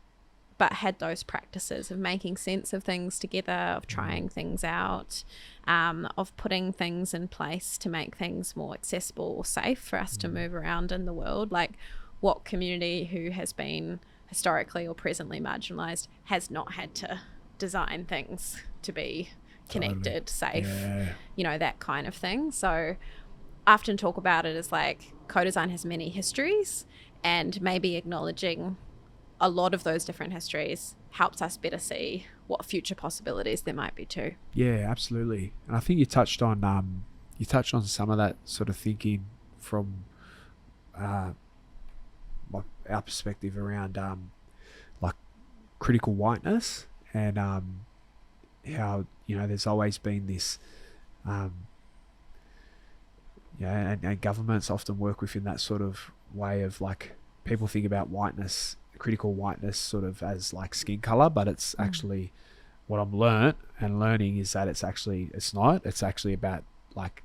had those practices of making sense of things together, of trying things out, of putting things in place to make things more accessible or safe for us to move around in the world. Like, what community who has been historically or presently marginalised has not had to design things to be connected, safe, you know, that kind of thing. So I often talk about it as like CoDesign has many histories, and maybe acknowledging a lot of those different histories helps us better see what future possibilities there might be too. Yeah, absolutely. And I think you touched on some of that sort of thinking from our perspective around like critical whiteness and how, you know, there's always been this and governments often work within that sort of way of like, people think about whiteness, critical whiteness, sort of as like skin color, but it's actually, what I'm learning is that it's not. It's actually about like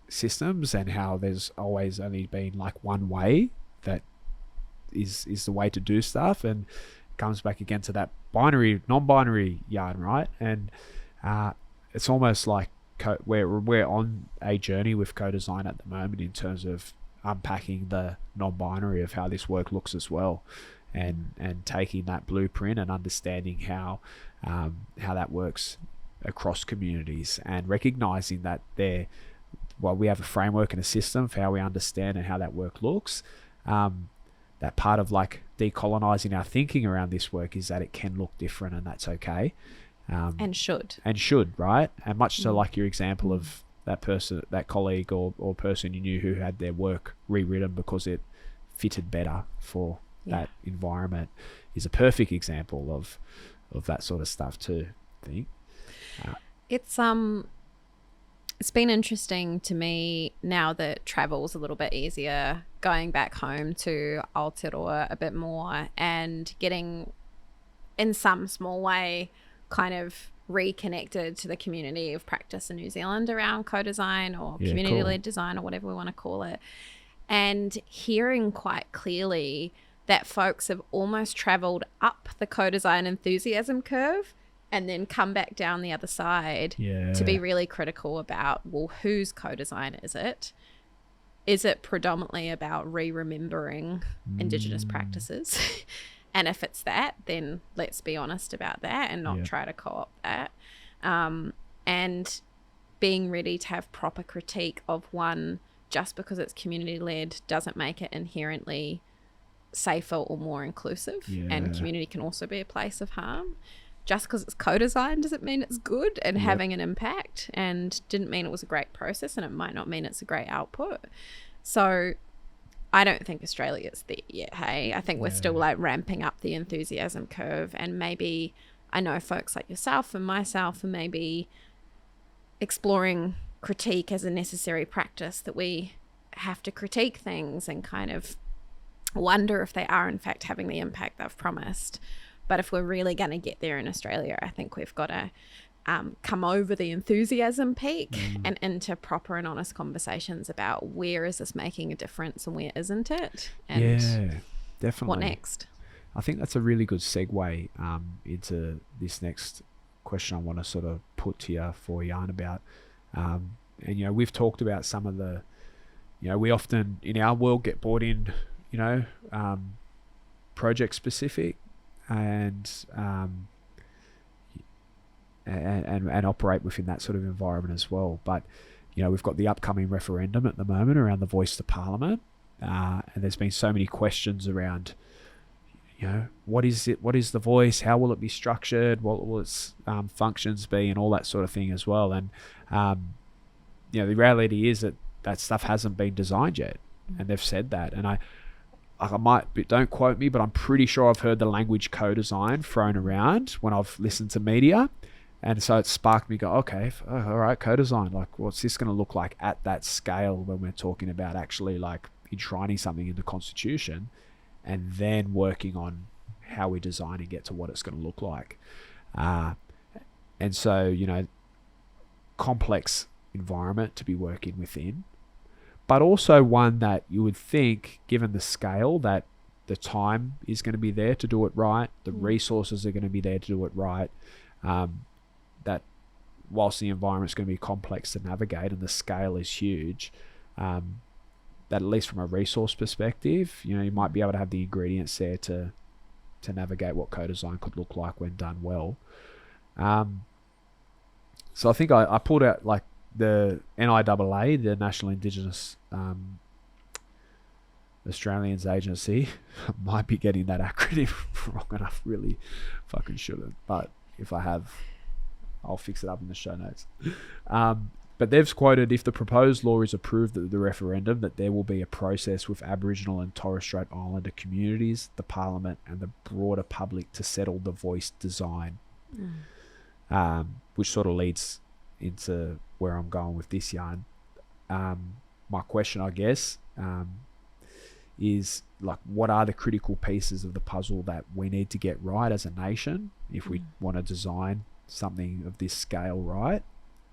systems, and how there's always only been like one way that is the way to do stuff, and it comes back again to that non-binary yarn, right? And it's almost like we're on a journey with CoDesign at the moment in terms of unpacking the non-binary of how this work looks as well, and taking that blueprint and understanding how that works across communities, and recognizing that we have a framework and a system for how we understand and how that work looks. That part of like decolonizing our thinking around this work is that it can look different, and that's okay. And should, right? And much to like your example of that person, that colleague or person you knew who had their work rewritten because it fitted better for that environment, is a perfect example of that sort of stuff too, I think. It's been interesting to me now that travel's a little bit easier, going back home to Aotearoa a bit more and getting, in some small way, kind of reconnected to the community of practice in New Zealand around CoDesign or community-led design or whatever we want to call it, and hearing quite clearly that folks have almost travelled up the CoDesign enthusiasm curve and then come back down the other side to be really critical about, well, whose CoDesign is it? Is it predominantly about re-remembering Indigenous practices? And if it's that, then let's be honest about that and not try to co-opt that. And being ready to have proper critique of one, just because it's community-led doesn't make it inherently safer or more inclusive. And community can also be a place of harm. Just because it's co-designed doesn't mean it's good and having an impact, and didn't mean it was a great process, and it might not mean it's a great output. So I don't think Australia's there yet, hey? I think we're still like ramping up the enthusiasm curve, and maybe I know folks like yourself and myself are maybe exploring critique as a necessary practice that we have to critique things and kind of wonder if they are in fact having the impact they've promised. But if we're really going to get there in Australia, I think we've got to come over the enthusiasm peak and into proper and honest conversations about where is this making a difference and where isn't it, and yeah, definitely. what next. I think that's a really good segue into this next question I want to sort of put to you for yarn about. And, you know, we've talked about some of the, you know, we often in our world get brought in, you know, project specific and operate within that sort of environment as well. But, you know, we've got the upcoming referendum at the moment around the voice to Parliament. And there's been so many questions around, you know, what is it? What is the voice? How will it be structured? What will its functions be, and all that sort of thing as well. And you know, the reality is that that stuff hasn't been designed yet, and they've said that. And I might, don't quote me, but I'm pretty sure I've heard the language co-design thrown around when I've listened to media, and so it sparked me. Go, okay, all right, co-design. Like, what's this going to look like at that scale when we're talking about actually like enshrining something in the Constitution? And then working on how we design and get to what it's going to look like. And so, you know, complex environment to be working within, but also one that you would think, given the scale, that the time is going to be there to do it right, the resources are going to be there to do it right, that whilst the environment's going to be complex to navigate and the scale is huge, that at least from a resource perspective, you know, you might be able to have the ingredients there to navigate what co-design could look like when done well. So I think I pulled out like the NIAA, the National Indigenous Australians Agency. I might be getting that acronym wrong, and I really fucking shouldn't. But if I have, I'll fix it up in the show notes. But they've quoted, if the proposed law is approved at the referendum, that there will be a process with Aboriginal and Torres Strait Islander communities, the Parliament and the broader public to settle the voice design. Which sort of leads into where I'm going with this yarn. My question, I guess, is like, what are the critical pieces of the puzzle that we need to get right as a nation if we want to design something of this scale right?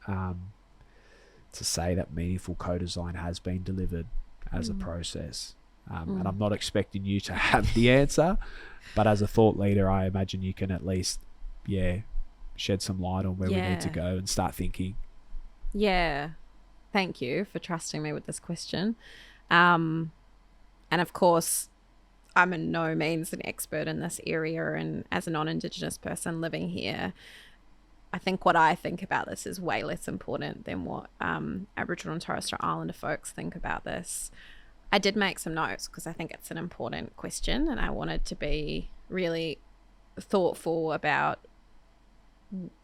To say that meaningful co-design has been delivered as a process. And I'm not expecting you to have the answer, but as a thought leader, I imagine you can at least, shed some light on where we need to go and start thinking. Yeah. Thank you for trusting me with this question. And of course, I'm in no means an expert in this area, and as a non-Indigenous person living here, I think what I think about this is way less important than what Aboriginal and Torres Strait Islander folks think about this. I did make some notes because I think it's an important question, and I wanted to be really thoughtful about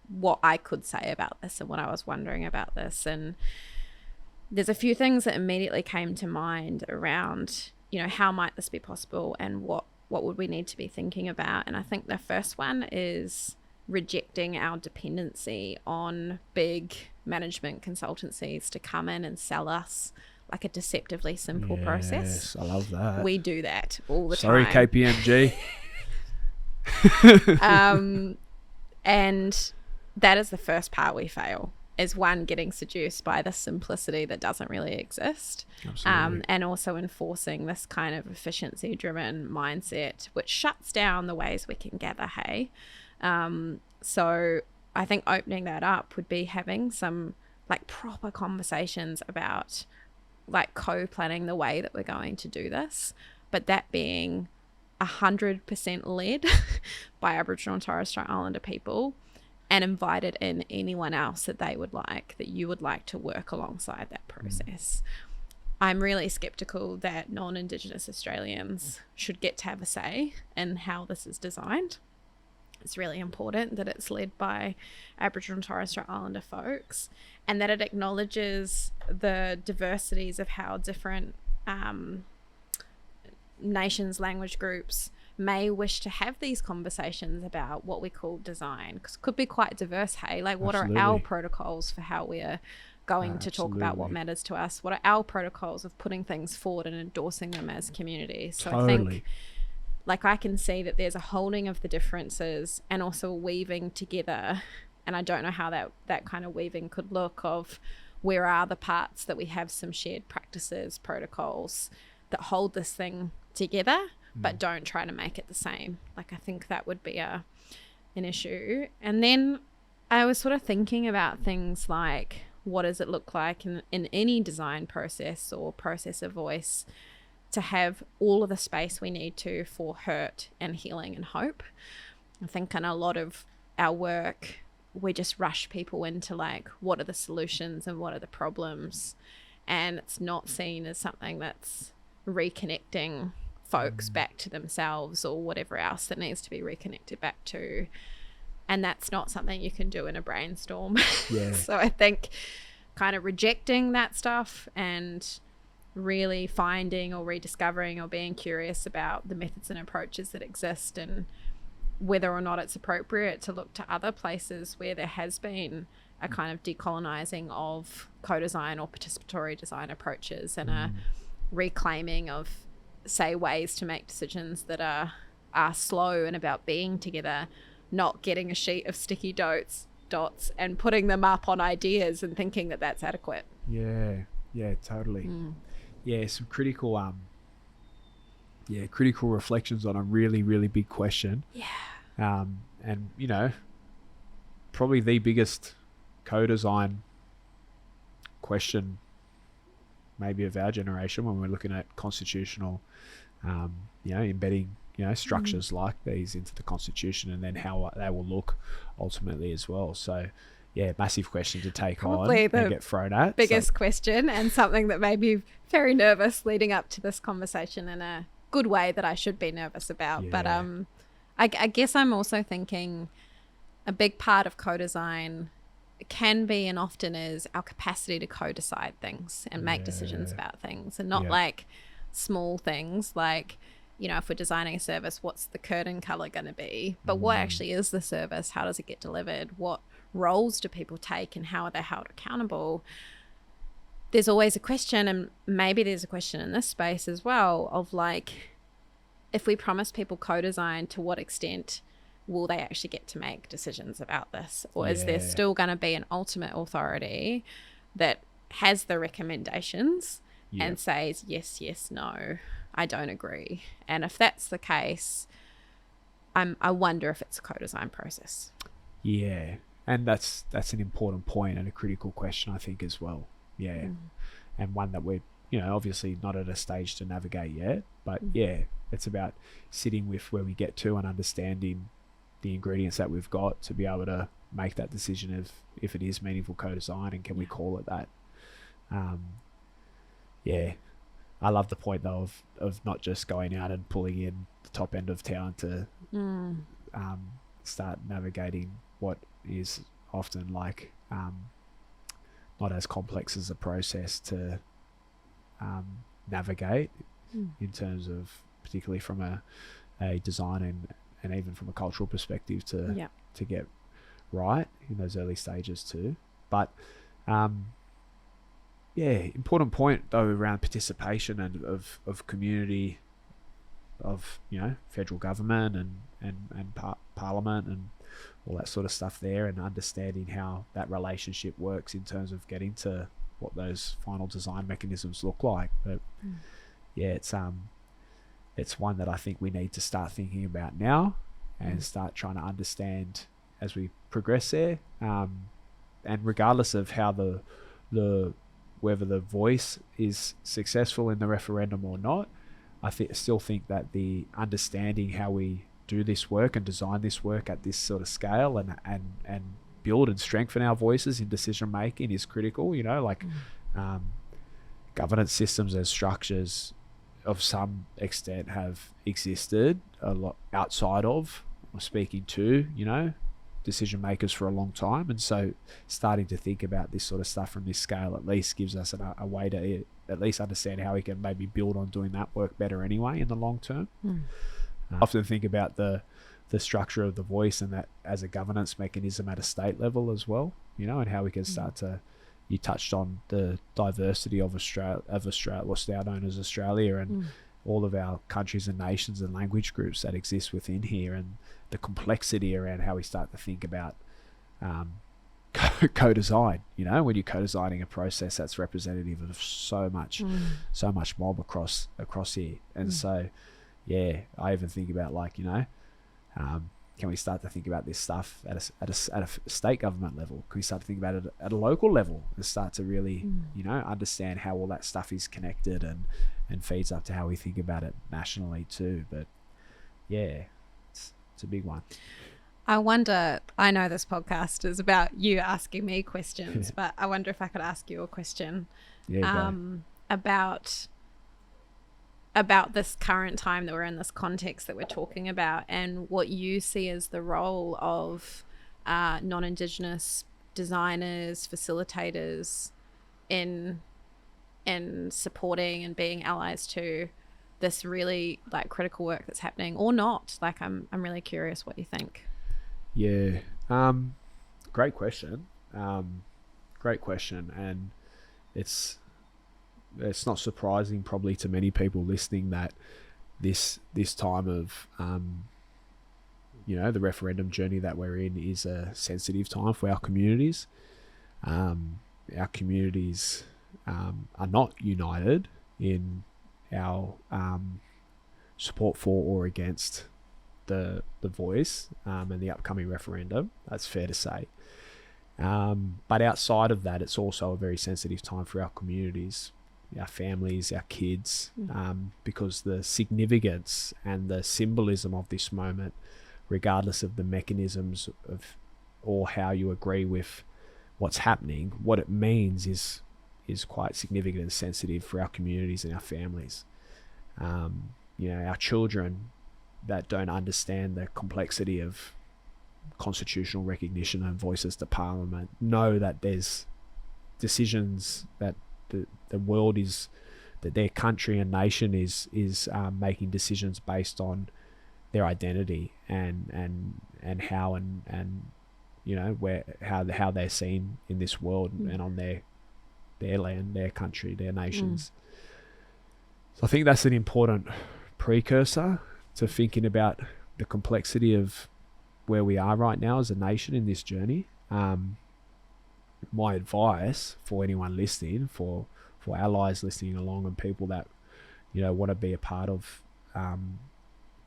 what I could say about this and what I was wondering about this. And there's a few things that immediately came to mind around, you know, how might this be possible and what would we need to be thinking about. And I think the first one is rejecting our dependency on big management consultancies to come in and sell us like a deceptively simple process. Yes, I love that. We do that all the time. Sorry, KPMG. And that is the first part we fail, is one, getting seduced by the simplicity that doesn't really exist. Absolutely. And also enforcing this kind of efficiency driven mindset, which shuts down the ways we can gather hay. So I think opening that up would be having some like proper conversations about like co-planning the way that we're going to do this, but that being 100% led by Aboriginal and Torres Strait Islander people, and invited in anyone else that they would like, that you would like to work alongside that process. I'm really skeptical that non-Indigenous Australians should get to have a say in how this is designed. It's really important that it's led by Aboriginal and Torres Strait Islander folks, and that it acknowledges the diversities of how different nations, language groups may wish to have these conversations about what we call design, because it could be quite diverse. Hey, like, what Absolutely. are our protocols for how we're going to talk about what Absolutely. matters to us? What are our protocols of putting things forward and endorsing them as community? So I Totally. think, like, I can see that there's a holding of the differences and also a weaving together. And I don't know how that kind of weaving could look, of where are the parts that we have some shared practices, protocols that hold this thing together, but don't try to make it the same. Like, I think that would be an issue. And then I was sort of thinking about things like, what does it look like in any design process or process of voice to have all of the space we need to for hurt and healing and hope? I think in a lot of our work, we just rush people into like, what are the solutions and what are the problems? And it's not seen as something that's reconnecting folks back to themselves or whatever else that needs to be reconnected back to. And that's not something you can do in a brainstorm. Yeah. So I think kind of rejecting that stuff and really finding or rediscovering or being curious about the methods and approaches that exist, and whether or not it's appropriate to look to other places where there has been a kind of decolonizing of co-design or participatory design approaches, and a reclaiming of, say, ways to make decisions that are slow and about being together, not getting a sheet of sticky dots and putting them up on ideas and thinking that that's adequate. Yeah, totally. Yeah, some critical critical reflections on a really, really big question. Yeah. And, you know, probably the biggest co-design question maybe of our generation when we're looking at constitutional, embedding, structures like these into the Constitution, and then how they will look ultimately as well. So, yeah, massive question to take Probably on and get thrown at. Biggest question, and something that made me very nervous leading up to this conversation in a good way that I should be nervous about. Yeah. But I guess I'm also thinking a big part of co-design can be and often is our capacity to co-decide things and make decisions about things, and not like small things like, if we're designing a service, what's the curtain color going to be? But what actually is the service? How does it get delivered? What roles do people take, and how are they held accountable? There's always a question, and maybe there's a question in this space as well, of like, if we promise people co-design, to what extent will they actually get to make decisions about this? Or is there still going to be an ultimate authority that has the recommendations and says, yes, no, I don't agree? And if that's the case, I wonder if it's a co-design process. Yeah, and that's an important point and a critical question, I think, as well. Yeah, and one that we're, obviously not at a stage to navigate yet, but it's about sitting with where we get to and understanding the ingredients that we've got to be able to make that decision of if it is meaningful co-design, and can we call it that. I love the point though of not just going out and pulling in the top end of town to start navigating what is often like not as complex as a process to navigate in terms of, particularly from a design and even from a cultural perspective to get right in those early stages too. But important point though around participation and of community, of federal government and parliament and all that sort of stuff there, and understanding how that relationship works in terms of getting to what those final design mechanisms look like. But it's one that I think we need to start thinking about now and start trying to understand as we progress there. And regardless of how whether the voice is successful in the referendum or not, I still think that the understanding how we do this work and design this work at this sort of scale and build and strengthen our voices in decision making is critical. Governance systems as structures of some extent have existed a lot outside of or speaking to decision makers for a long time, and so starting to think about this sort of stuff from this scale at least gives us a way to at least understand how we can maybe build on doing that work better anyway in the long term. I often think about the structure of the voice and that as a governance mechanism at a state level as well, and how we can start to you touched on the diversity of Australia, what's now known as Australia, and all of our countries and nations and language groups that exist within here, and the complexity around how we start to think about co-design. When you're co-designing a process that's representative of so much mob across here, and so I even think about can we start to think about this stuff at a state government level? Can we start to think about it at a local level and start to really understand how all that stuff is connected and feeds up to how we think about it nationally too? But it's a big one. I wonder, I know this podcast is about you asking me questions, but I wonder if I could ask you a question about this current time that we're in, this context that we're talking about, and what you see as the role of non-Indigenous designers, facilitators in supporting and being allies to this really critical work that's happening, or not. I'm really curious what you think. Great question. And it's not surprising probably to many people listening that this time of the referendum journey that we're in is a sensitive time for our communities. Our communities are not united in our support for or against the voice and the upcoming referendum. That's fair to say. But outside of that, it's also a very sensitive time for our communities, our families, our kids, because the significance and the symbolism of this moment, regardless of the mechanisms of or how you agree with what's happening, what it means is quite significant and sensitive for our communities and our families. Our children that don't understand the complexity of constitutional recognition and voices to Parliament know that there's decisions that the world is, that their country and nation is making decisions based on their identity and how how they're seen in this world and on their land, their country, their nations. So I think that's an important precursor to thinking about the complexity of where we are right now as a nation in this journey. My advice for anyone listening, for allies listening along, and people that want to be a part of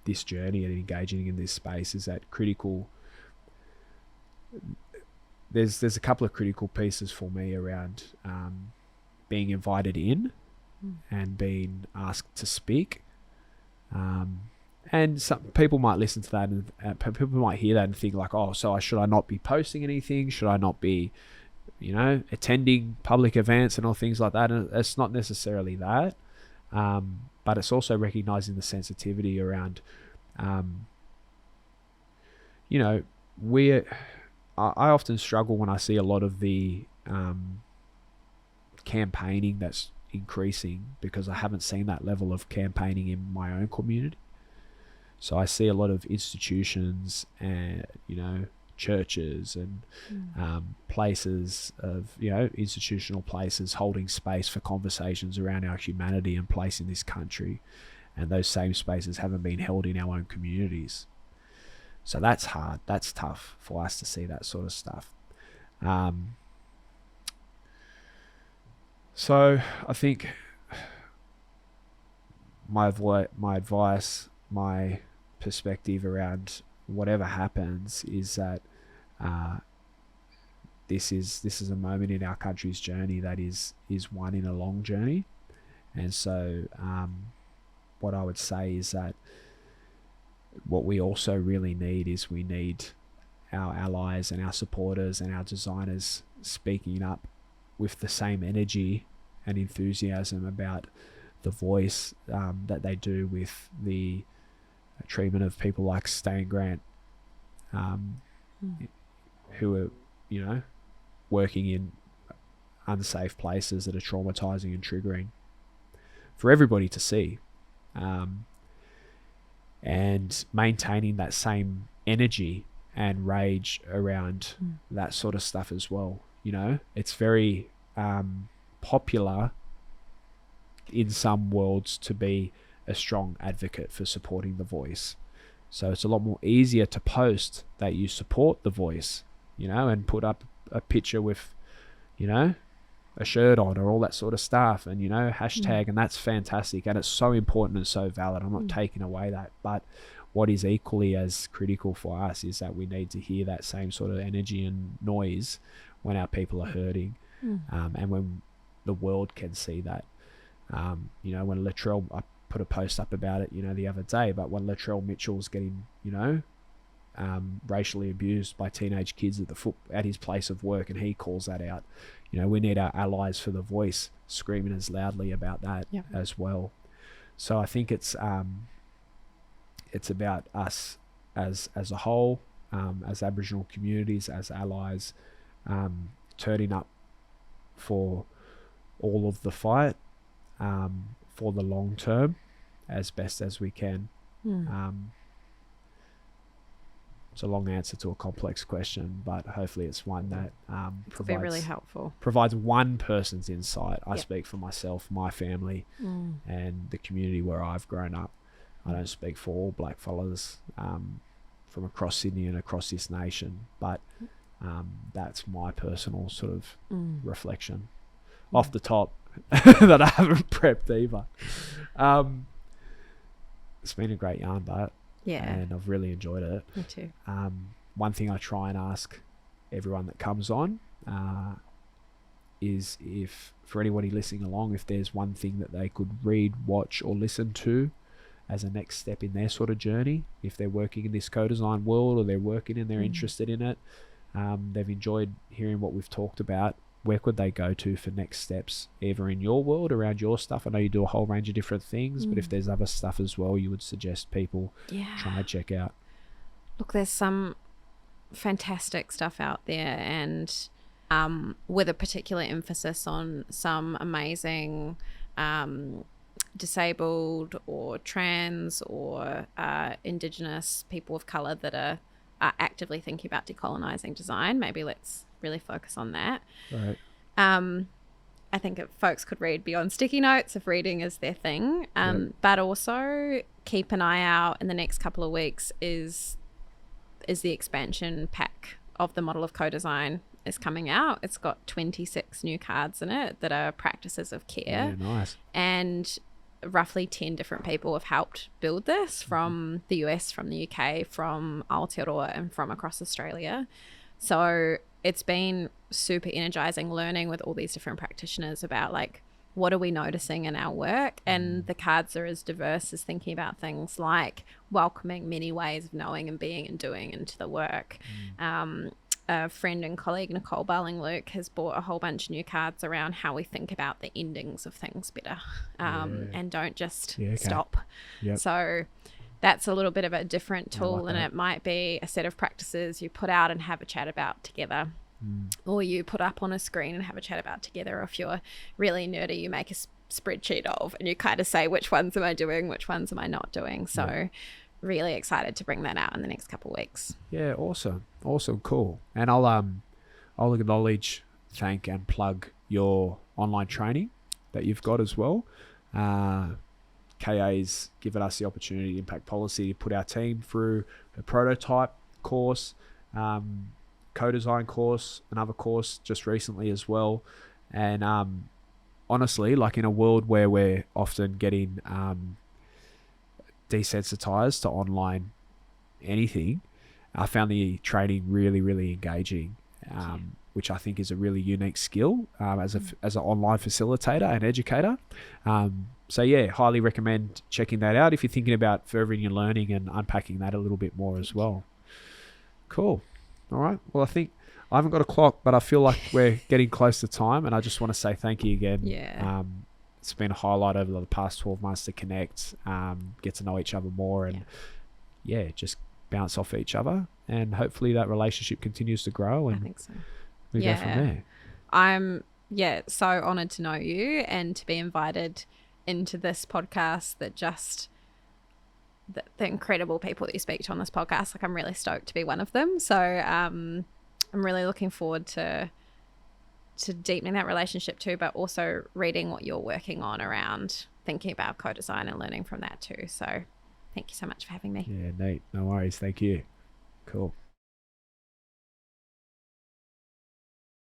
this journey and engaging in this space, is that there's a couple of critical pieces for me around being invited in and being asked to speak. And some people might listen to that and people might hear that and think so should I not be posting anything? Should I not be, attending public events and all things like that? And it's not necessarily that, but it's also recognizing the sensitivity around, I often struggle when I see a lot of the campaigning that's increasing, because I haven't seen that level of campaigning in my own community. So I see a lot of institutions and, churches and places of, institutional places holding space for conversations around our humanity and place in this country. And those same spaces haven't been held in our own communities. So that's hard. That's tough for us to see that sort of stuff. So I think my advice, my perspective around whatever happens is that this is a moment in our country's journey that is one in a long journey. And so what I would say is that what we also really need is we need our allies and our supporters and our designers speaking up with the same energy and enthusiasm about the voice that they do with the treatment of people like Stan Grant, who are, working in unsafe places that are traumatizing and triggering for everybody to see, and maintaining that same energy and rage around that sort of stuff as well. It's very popular in some worlds to be a strong advocate for supporting the voice. So it's a lot more easier to post that you support the voice, and put up a picture with, a shirt on or all that sort of stuff, and hashtag, and that's fantastic, and it's so important and so valid. I'm not taking away that, but what is equally as critical for us is that we need to hear that same sort of energy and noise when our people are hurting, and when the world can see that. When Latrell, I put a post up about it, the other day, but when Latrell Mitchell's getting, racially abused by teenage kids at his place of work, and he calls that out, we need our allies for the voice screaming as loudly about that as well. So I think it's about us as a whole, as Aboriginal communities, as allies, turning up for all of the fight, for the long term as best as we can. It's a long answer to a complex question, but hopefully it's one that provides really helpful. Provides one person's insight. I speak for myself, my family, and the community where I've grown up. I don't speak for all black fellas from across Sydney and across this nation, but that's my personal sort of reflection off the top that I haven't prepped either. It's been a great yarn, but and I've really enjoyed it. Me too. One thing I try and ask everyone that comes on is, if for anybody listening along, if there's one thing that they could read, watch, or listen to as a next step in their sort of journey, if they're working in this co-design world, or they're working and they're interested in it, they've enjoyed hearing what we've talked about, where could they go to for next steps, either in your world, around your stuff? I know you do a whole range of different things, but if there's other stuff as well you would suggest people try and check out. Look, there's some fantastic stuff out there, and with a particular emphasis on some amazing disabled or trans or Indigenous people of colour that are actively thinking about decolonising design. Maybe let's really focus on that. Right. I think folks could read Beyond Sticky Notes if reading is their thing, but also keep an eye out in the next couple of weeks is the expansion pack of the model of co-design is coming out. It's got 26 new cards in it that are practices of care. Yeah, nice. And roughly 10 different people have helped build this from the US, from the UK, from Aotearoa, and from across Australia. So it's been super energizing learning with all these different practitioners about what are we noticing in our work, and the cards are as diverse as thinking about things like welcoming many ways of knowing and being and doing into the work. A friend and colleague, Nicole Barling-Luke, has bought a whole bunch of new cards around how we think about the endings of things better, and don't just stop. So that's a little bit of a different tool, and it might be a set of practices you put out and have a chat about together, or you put up on a screen and have a chat about together. Or if you're really nerdy, you make a spreadsheet of, and you kind of say, which ones am I doing, which ones am I not doing? So really excited to bring that out in the next couple of weeks. Yeah, awesome, cool. And I'll acknowledge, thank, and plug your online training that you've got as well. KA's given us the opportunity, Impact Policy, to put our team through a prototype course, co-design course, another course just recently as well. And honestly, in a world where we're often getting desensitized to online anything, I found the training really, really engaging, which I think is a really unique skill as an online facilitator and educator. So yeah, highly recommend checking that out if you're thinking about furthering your learning and unpacking that a little bit more as well. Cool. All right. Well, I think I haven't got a clock, but I feel like we're getting close to time, and I just want to say thank you again. Yeah. It's been a highlight over the past 12 months to connect, get to know each other more, and just bounce off each other, and hopefully that relationship continues to grow, and I think so. We go from there. I'm so honoured to know you and to be invited into this podcast, that just the incredible people that you speak to on this podcast. I'm really stoked to be one of them. So I'm really looking forward to deepening that relationship too, but also reading what you're working on around thinking about co-design and learning from that too. So thank you so much for having me. Yeah, neat. No worries. Thank you. Cool.